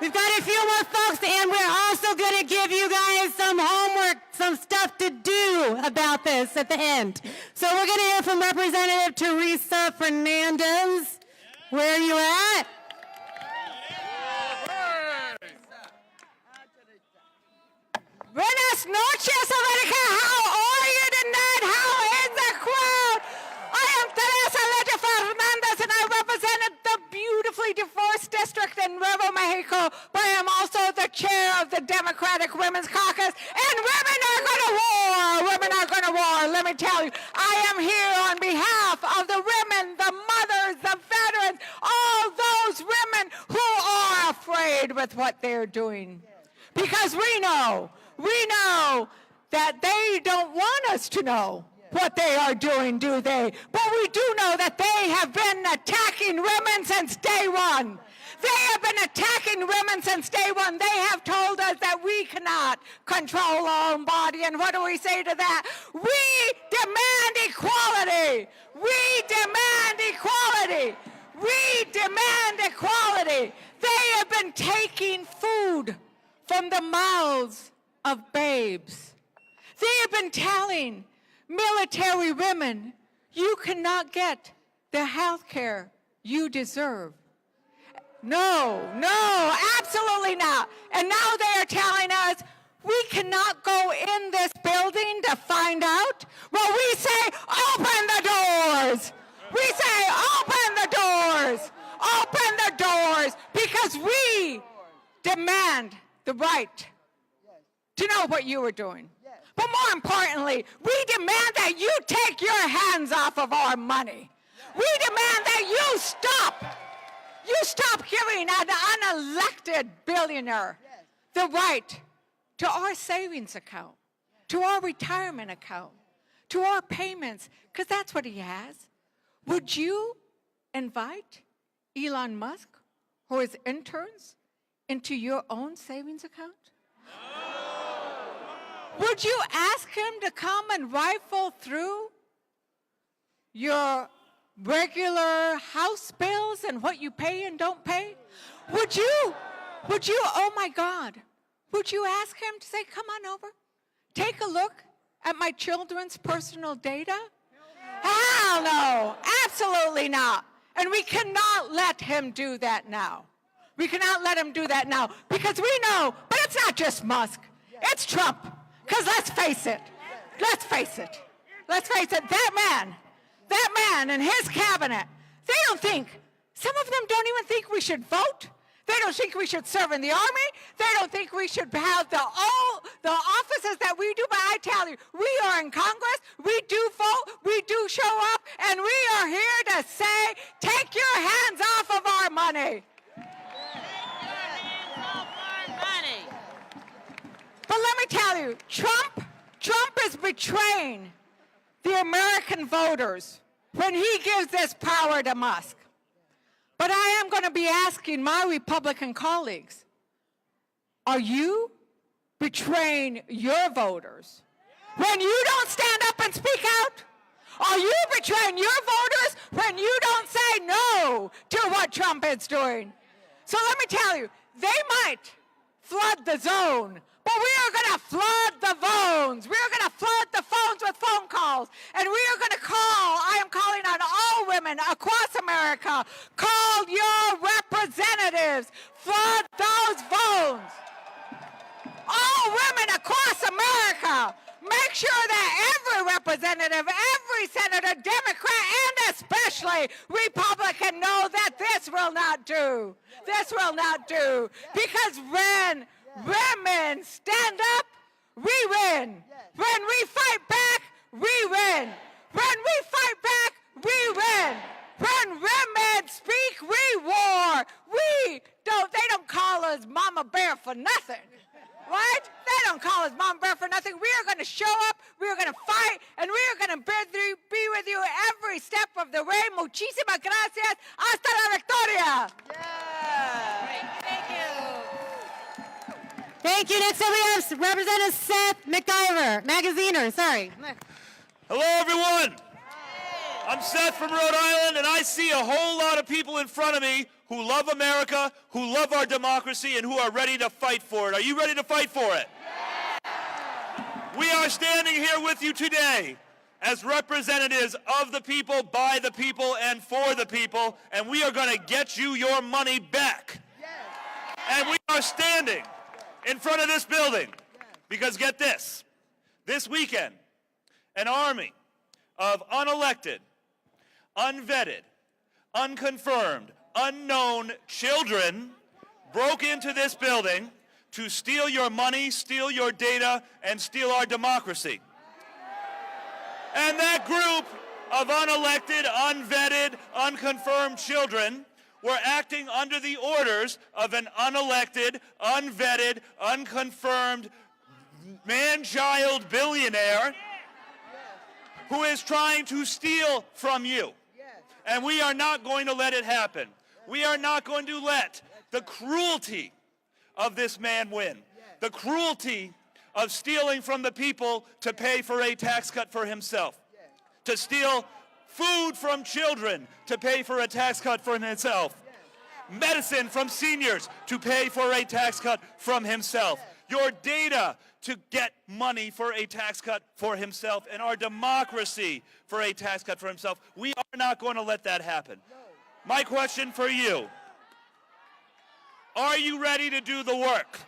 We've got a few more folks, and we're also going to give you guys some homework, some stuff to do about this at the end. So we're going to hear from Representative Teresa Fernandez. Where are you at? Buenas noches, America. How are you tonight? How is the crowd? I am Teresa Fernandez, and I represented the beautifully diverse district in Nuevo Mexico, but I am also the chair of the Democratic Women's Caucus, and women are going to war. Women are going to war. Let me tell you, I am here on behalf of the women, the mothers, the veterans, all those women who are afraid with what they're doing. Because we know that they don't want us to know what they are doing, do they? But we do know that they have been attacking women since day one. They have been attacking women since day one. They have told us that we cannot control our own body. And what do we say to that? We demand equality. We demand equality. We demand equality. They have been taking food from the mouths of babes. They have been telling military women, you cannot get the health care you deserve. No, absolutely not. And now they are telling us we cannot go in this building to find out. Well, we say, open the doors. We say, open the doors. Open the doors, because we demand the right to know what you are doing. But more importantly, we demand that you take your hands off of our money. We demand that you stop giving an unelected billionaire the right to our savings account, to our retirement account, to our payments, because that's what he has. Would you invite Elon Musk or his interns into your own savings account? Would you ask him to come and rifle through your regular house bills and what you pay and don't pay? Would you, oh my God, would you ask him to say, come on over, take a look at my children's personal data? Hell no, absolutely not. And we cannot let him do that now. We cannot let him do that now, because we know, but it's not just Musk, it's Trump. Because let's face it, that man and his cabinet, they don't think, some of them don't even think we should vote. They don't think we should serve in the army. They don't think we should have the offices that we do. But I tell you, we are in Congress. We do vote. We do show up. betraying the American voters when he gives this power to Musk. But I am going to be asking my Republican colleagues, are you betraying your voters when you don't stand up and speak out? Are you betraying your voters when you don't say no to what Trump is doing? So let me tell you, they might flood the zone, but we are going to flood the phones. We are going to flood the phones with phone calls. And we are going to I am calling on all women across America, call your representatives, flood those phones. All women across America, make sure that every representative, every senator, Democrat, and especially Republican know that this will not do. This will not do. Because when women stand up, we win. When we fight back, we win. When we fight back, we win. When women speak, we war. They don't call us Mama Bear for nothing. Right? They don't call us Mama Bear for nothing. We are going to show up, we are going to fight, and we are going to be with you every step of the way. Muchísimas gracias. Hasta la victoria. Thank you. Thank you. Next up we have Representative Seth Magaziner. Sorry. Hello, everyone. I'm Seth from Rhode Island, and I see a whole lot of people in front of me who love America, who love our democracy, and who are ready to fight for it. Are you ready to fight for it? We are standing here with you today as representatives of the people, by the people, and for the people, and we are going to get you your money back. And we are standing in front of this building because, get this weekend, an army of unelected, unvetted, unconfirmed, unknown children broke into this building to steal your money, steal your data, and steal our democracy. And that group of unelected, unvetted, unconfirmed children were acting under the orders of an unelected, unvetted, unconfirmed, man-child billionaire who is trying to steal from you. And we are not going to let it happen. We are not going to let the cruelty of this man win. The cruelty of stealing from the people to pay for a tax cut for himself. To steal food from children to pay for a tax cut for himself. Medicine from seniors to pay for a tax cut from himself. Your data to get money for a tax cut for himself, and our democracy for a tax cut for himself. We are not going to let that happen. My question for you, are you ready to do the work?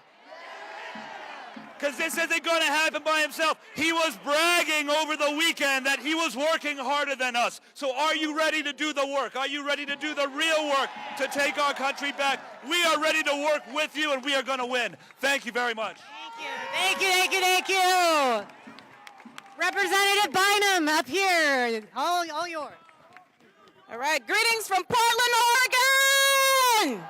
Because this isn't going to happen by himself. He was bragging over the weekend that he was working harder than us. So are you ready to do the work? Are you ready to do the real work to take our country back? We are ready to work with you, and we are going to win. Thank you very much. Thank you, thank you, thank you. Representative Bynum up here. All yours. All right, greetings from Portland, Oregon.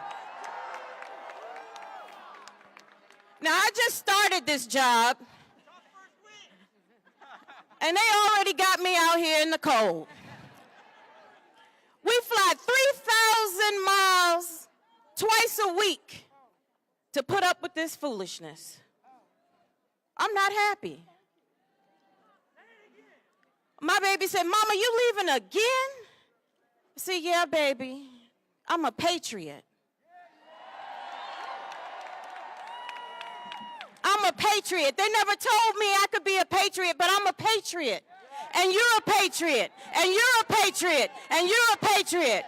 Now, I just started this job, and they already got me out here in the cold. We fly 3,000 miles twice a week to put up with this foolishness. I'm not happy. My baby said, Mama, you leaving again? I said, yeah, baby, I'm a patriot. I'm a patriot. They never told me I could be a patriot, but I'm a patriot. And you're a patriot. And you're a patriot. And you're a patriot.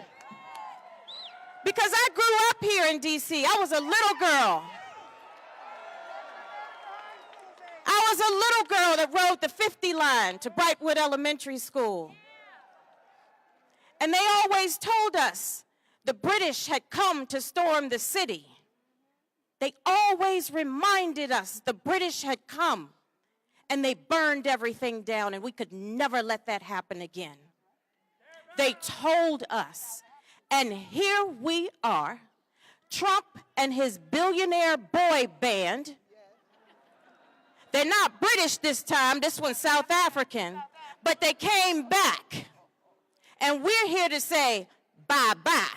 Because I grew up here in D.C. I was a little girl. I was a little girl that rode the 50 line to Brightwood Elementary School. And they always told us the British had come to storm the city. They always reminded us the British had come, and they burned everything down, and we could never let that happen again. They told us, and here we are, Trump and his billionaire boy band. They're not British this time. This one's South African. But they came back. And we're here to say bye-bye.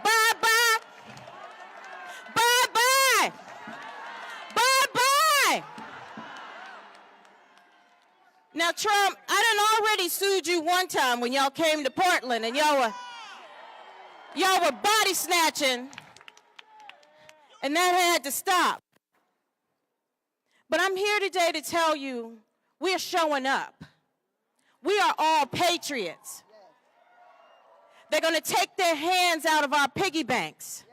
Bye-bye. Bye-bye. Bye-bye. Now, Trump, I done already sued you one time when y'all came to Portland and y'all were body snatching, and that had to stop. But I'm here today to tell you we're showing up. We are all patriots. They're going to take their hands out of our piggy banks.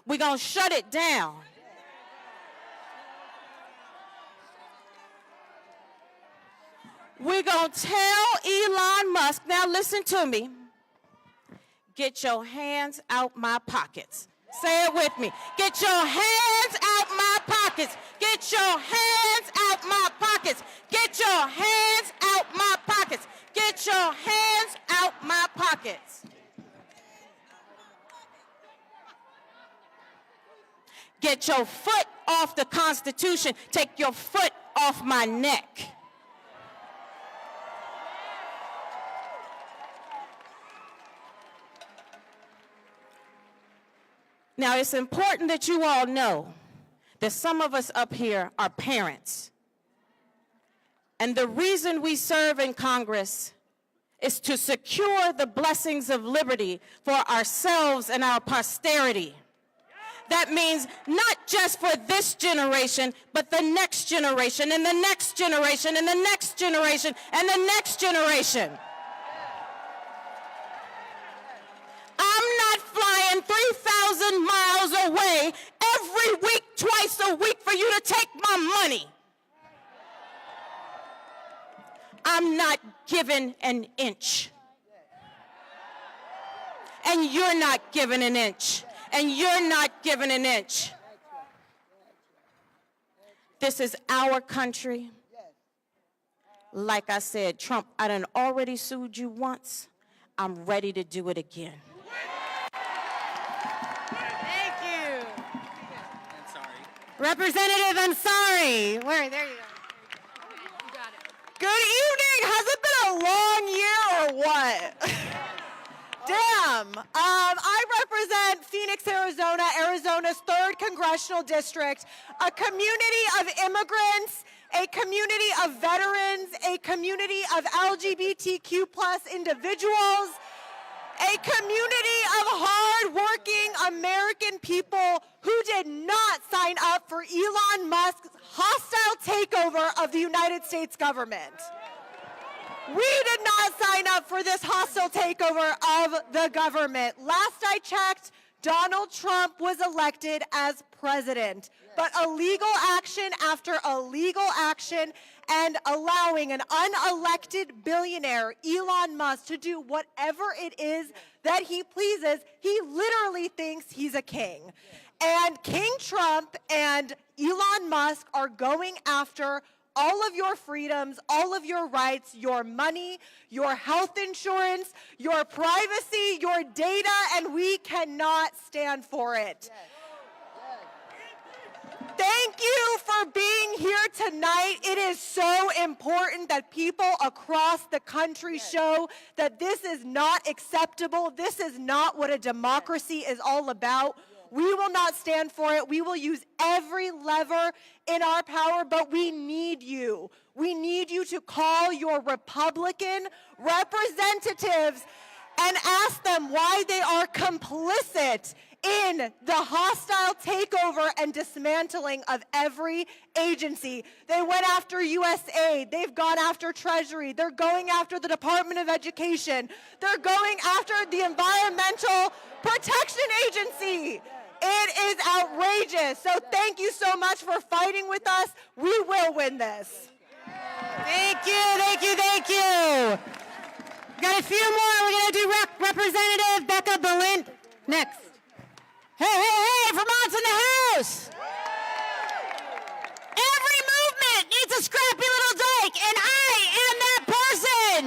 We're going to shut it down. We're going to tell Elon Musk, now listen to me, get your hands out my pockets. Say it with me. Get your hands out my pockets. Get your hands out my pockets. Get your hands out my pockets. Get your hands out my pockets. Get your foot off the Constitution. Take your foot off my neck. Now, it's important that you all know that some of us up here are parents. And the reason we serve in Congress is to secure the blessings of liberty for ourselves and our posterity. That means not just for this generation, but the next generation, and the next generation, and the next generation, and the next generation. I'm not flying 3,000 miles away every week, twice a week for you to take my money. I'm not giving an inch. And you're not giving an inch. And you're not giving an inch. This is our country. Like I said, Trump, I done already sued you once. I'm ready to do it again. Thank you. Representative Ansari. There you go. Good evening. Has it been a long year or what? Damn. I represent Phoenix, Arizona, Arizona's 3rd Congressional District, a community of immigrants, a community of veterans, a community of LGBTQ+ individuals, a community of hard-working American people who did not sign up for Elon Musk's hostile takeover of the United States government. We did not sign up for this hostile takeover of the government. Last I checked, Donald Trump was elected as president, but illegal action after illegal action and allowing an unelected billionaire, Elon Musk, to do whatever it is that he pleases, he literally thinks he's a king. And King Trump and Elon Musk are going after all of your freedoms, all of your rights, your money, your health insurance, your privacy, your data, and we cannot stand for it. Thank you for being here tonight. It is so important that people across the country show that this is not acceptable. This is not what a democracy is all about. We will not stand for it. We will use every lever in our power, but we need you. We need you to call your Republican representatives and ask them why they are complicit in the hostile takeover and dismantling of every agency. They went after USAID. They've gone after Treasury. They're going after the Department of Education. They're going after the Environmental Protection Agency. It is outrageous. So thank you so much for fighting with us. We will win this. Thank you, thank you, thank you. Got a few more. We're going to do Representative Becca Balint next. Hey, Vermont's in the house. Every movement needs a scrappy little dyke, and I am that person.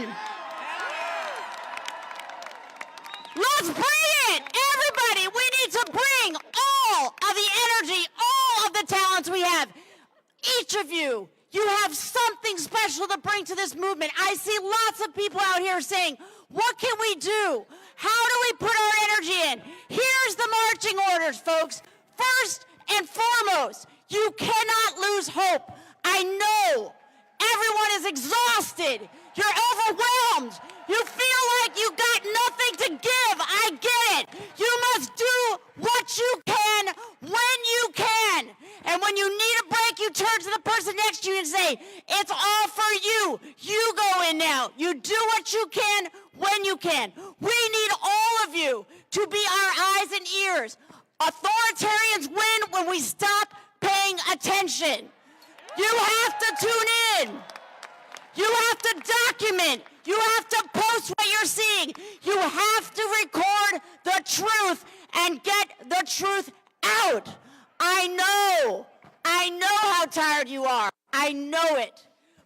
Let's bring it. Everybody, we need to bring all of the energy, all of the special to bring to this movement. I see lots of people out here saying, what can we do? How do we put our energy in? Here's the marching orders, folks. First and foremost, you cannot lose hope. I know everyone is exhausted. You're overwhelmed. You feel like you got nothing to give. I get it. You must do what you can when you can. And when you need a break, you turn to the person next to you and say, it's all for you. You go in now. You do what you can when you can. We need all of you to be our eyes and ears. Authoritarians win when we stop paying attention. You have to tune in. You have to document. You have to post what you're seeing. You have to record the truth and get the truth out. I know how tired you are. I know it.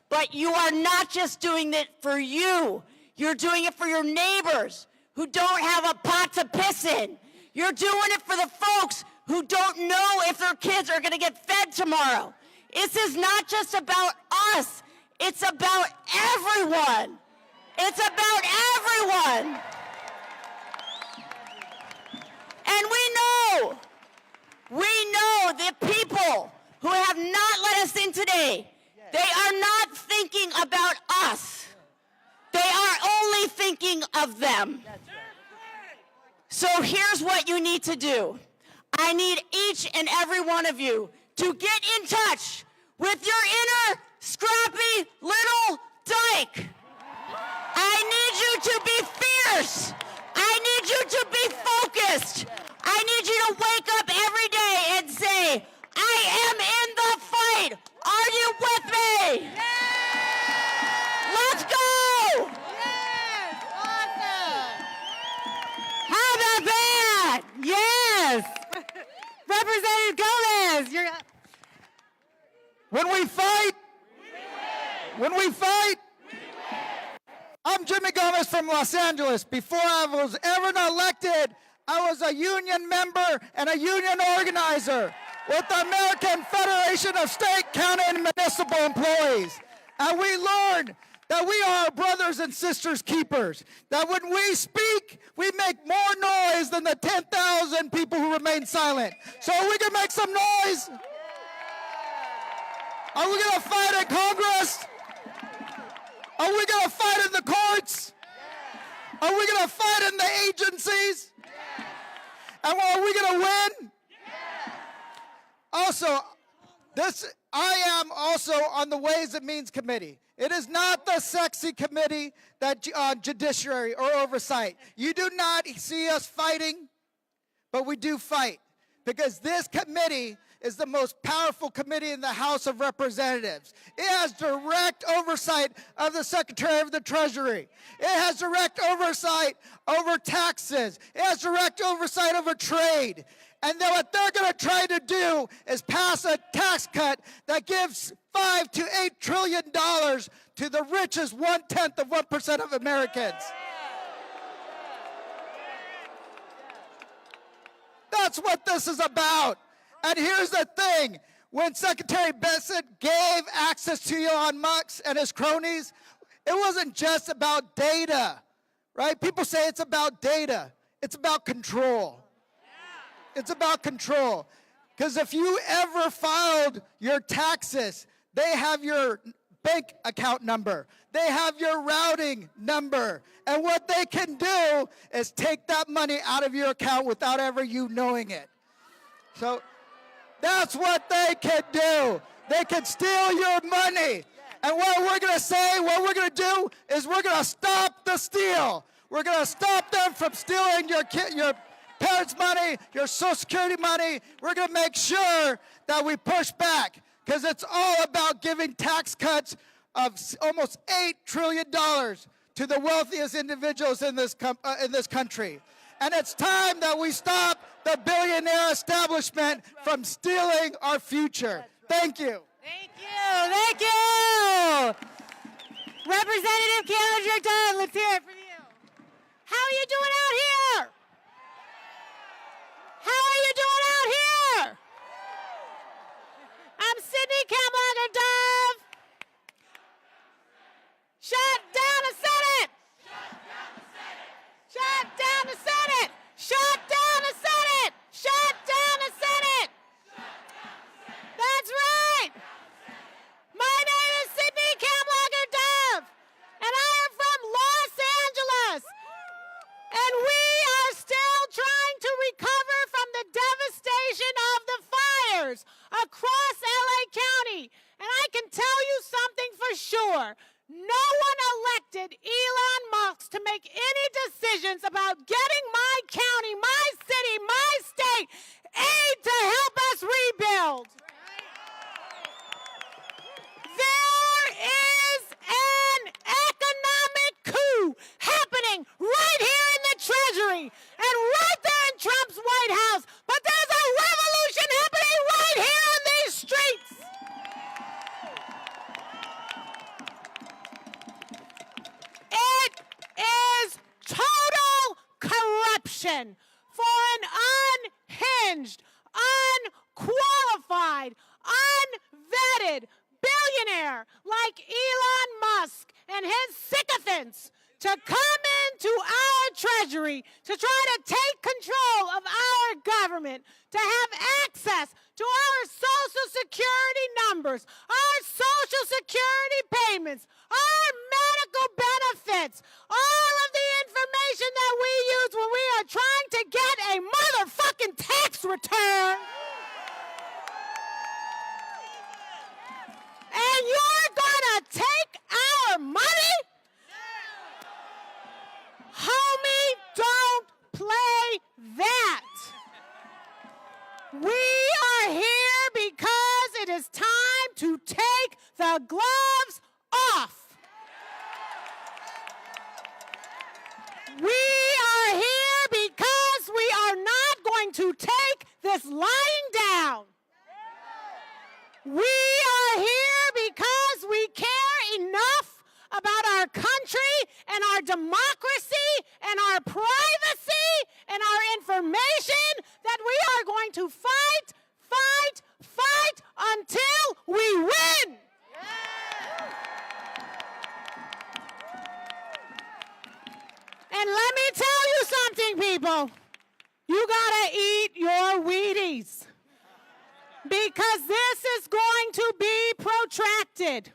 But you are not just doing it for you. You're doing it for your neighbors who don't have a pot to piss in. You're doing it for the folks who don't know if their kids are going to get fed tomorrow. This is not just about us. It's about everyone. It's about everyone. And we know the people who have not let us in today, they are not thinking about us. They are only thinking of them. So here's what you need to do. I need each and every one of you to get in touch with your inner scrappy little dyke. I need you to be fierce. I need you to be focused. I need you to wake up every day and say, I am in the fight. Are you with me? Yes! Let's go! Yes! Awesome! How about that? Yes! Representative Gomez, you're up. When we fight, I'm Jimmy Gomez from Los Angeles. Before I was ever elected, I was a union member and a union organizer with the American Federation of State, County, and Municipal Employees. And we learned that we are brothers and sisters keepers. That when we speak, we make more noise than the 10,000 people who remain silent. So we can make some noise. Are we going to fight in Congress? Are we going to fight in the courts? Are we going to fight in the agencies? And are we going to win? Also, I am also on the Ways and Means Committee. It is not the sexy committee that judiciary or oversight. You do not see us fighting, but we do fight because this committee is the most powerful committee in the House of Representatives. It has direct oversight of the Secretary of the Treasury. It has direct oversight over taxes. It has direct oversight over trade. And then what they're going to try to do is pass a tax cut that gives $5 to $8 trillion to the richest 1/10 of 1% of Americans. That's what this is about. And here's the thing. When Secretary Bessent gave access to Elon Musk and his cronies, it wasn't just about data, right? People say it's about data. It's about control. It's about control. Because if you ever filed your taxes, they have your bank account number. They have your routing number. And what they can do is take that money out of your account without ever you knowing it. So that's what they can do. They can steal your money. And what we're going to say, what we're going to do is we're going to stop the steal. We're going to stop them from stealing your parents' money, your Social Security money. We're going to make sure that we push back because it's all about giving tax cuts of almost $8 trillion to the wealthiest individuals in this country. And it's time that we stop the billionaire establishment from stealing our future. Thank you. Thank you. Thank you. Representative Kamlager-Dove, let's hear it from you. How are you doing out here? How are you doing out here? I'm Sydney Kamlager-Dove. sure no one elected Elon Musk to make any decisions about getting my county, my city, my state aid to help us rebuild. There is an economic coup happening right here in the Treasury and right there in Trump's White House. But there's a revolution happening right here on these streets. It is total corruption for an unhinged, unqualified, unvetted billionaire like Elon Musk and his sycophants to come into our treasury to try to take control of our government, to have access to our Social Security numbers, our Social Security payments, our medical benefits, all of the information that we use when we are trying to get a motherfucking tax return. And you're gonna take our money? Homie, don't play that. We are here because it is time to take the gloves off. We are here because we are not going to take this lying down. We are here because we care enough about our country and our democracy and our privacy and our information that we are going to fight, fight, fight until we win. And let me tell you something, people. You gotta eat your Wheaties, because this is going to be protracted.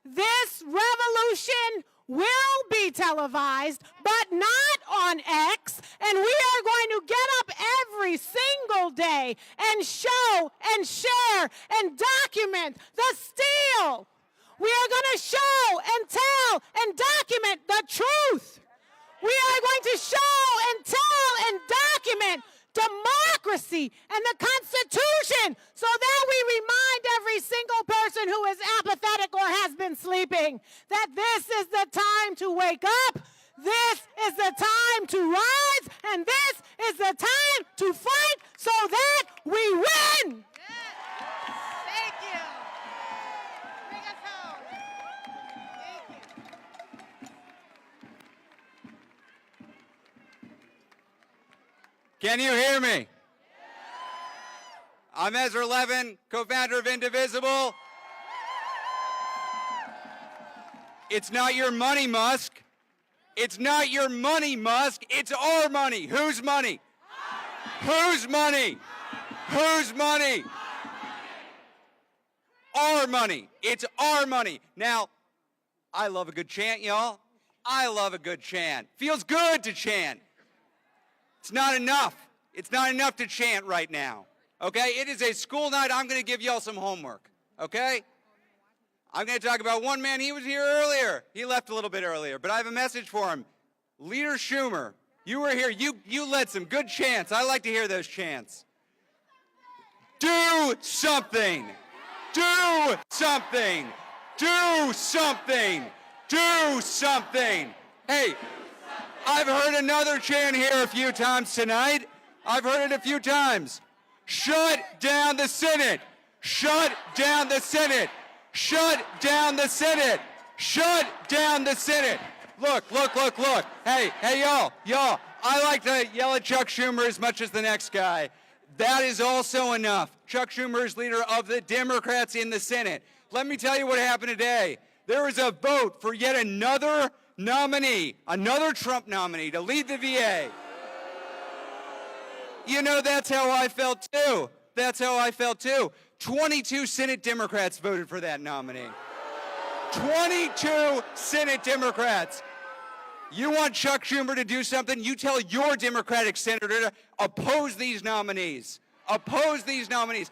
This revolution will be televised, but not on X, and we are going to get up every single day and show and share and document the steal. We are going to show and tell and document the truth. We are going to show and tell and document democracy and the Constitution so that we remind every single person who is apathetic or has been sleeping that this is the time to wake up, this is the time to rise, and this is the time to fight so that we win. Thank you. Bring us home. Thank you. Can you hear me? I'm Ezra Levin, co-founder of Indivisible. It's not your money, Musk. It's not your money, Musk. It's our money. Whose money? Whose money? Whose money? Our money. It's our money. Now, I love a good chant, y'all. I love a good chant. Feels good to chant. It's not enough. It's not enough to chant right now. Okay? It is a school night. I'm going to give y'all some homework. Okay? I'm going to talk about one man. He was here earlier. He left a little bit earlier, but I have a message for him. Leader Schumer, you were here. You led some good chants. I like to hear those chants. Do something. Do something. Do something. Do something. Hey, I've heard another chant here a few times tonight. I've heard it a few times. Shut down the Senate. Shut down the Senate. Shut down the Senate. Shut down the Senate. Look, look, look, look. Hey, y'all. I like to yell at Chuck Schumer as much as the next guy. That is also enough. Chuck Schumer is leader of the Democrats in the Senate. Let me tell you what happened today. There was a vote for yet another nominee, another Trump nominee to lead the VA. You know, that's how I felt too. That's how I felt too. 22 Senate Democrats voted for that nominee. 22 Senate Democrats. You want Chuck Schumer to do something? You tell your Democratic senator to oppose these nominees. Oppose these nominees.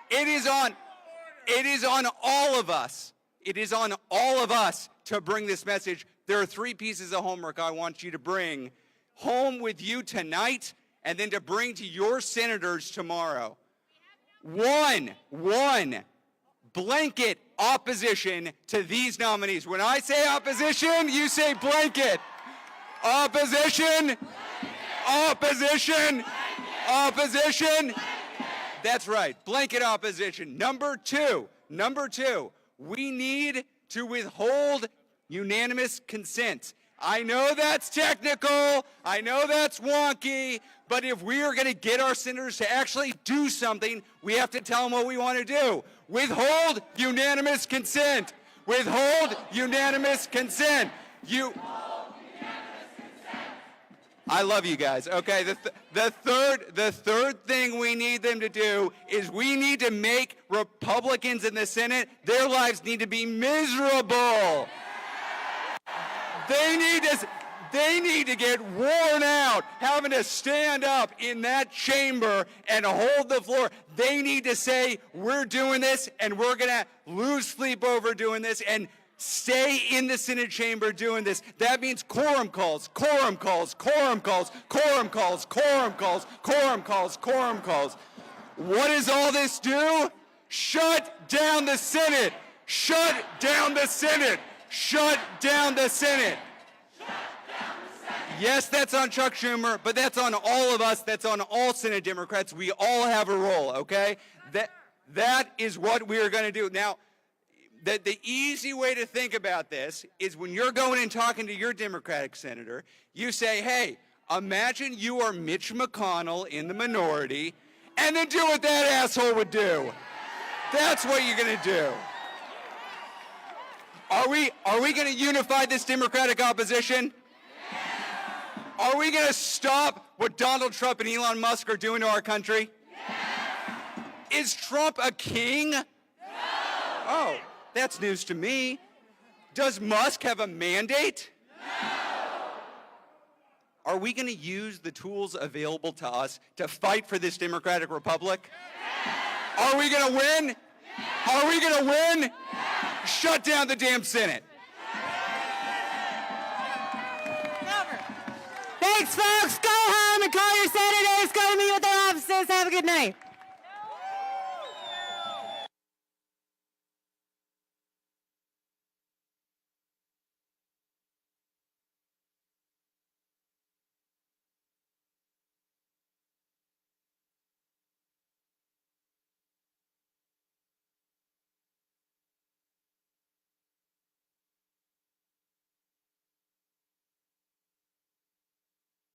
It is on all of us. It is on all of us to bring this message. There are 3 pieces of homework I want you to bring home with you tonight and then to bring to your senators tomorrow. One, blanket opposition to these nominees. When I say opposition, you say blanket. Opposition, opposition, opposition. That's right, blanket opposition. Number two, we need to withhold unanimous consent. I know that's technical, I know that's wonky, but if we are going to get our senators to actually do something, we have to tell them what we want to do. Withhold unanimous consent. Withhold unanimous consent. I love you guys. Okay, the third thing we need them to do is we need to make Republicans in the Senate, their lives need to be miserable. They need to get worn out having to stand up in that chamber and hold the floor. They need to say, we're doing this and we're going to lose sleep over doing this and stay in the Senate chamber doing this. That means quorum calls, quorum calls, quorum calls, quorum calls, quorum calls, quorum calls, quorum calls. What does all this do? Shut down the Senate. Shut down the Senate. Shut down the Senate. Yes, that's on Chuck Schumer, but that's on all of us. That's on all Senate Democrats. We all have a role, okay? That is what we are going to do. Now, the easy way to think about this is when you're going and talking to your Democratic senator, you say, hey, imagine you are Mitch McConnell in the minority, and then do what that asshole would do. That's what you're going to do. Are we going to unify this Democratic opposition? Are we going to stop what Donald Trump and Elon Musk are doing to our country? Is Trump a king? No. Oh, that's news to me. Does Musk have a mandate? No. Are we going to use the tools available to us to fight for this democratic republic? Yeah. Are we going to win? Yeah. Are we going to win? Yeah. Shut down the damn Senate. Thanks, folks. Go home and call your senators. Go to meet with their offices. Have a good night.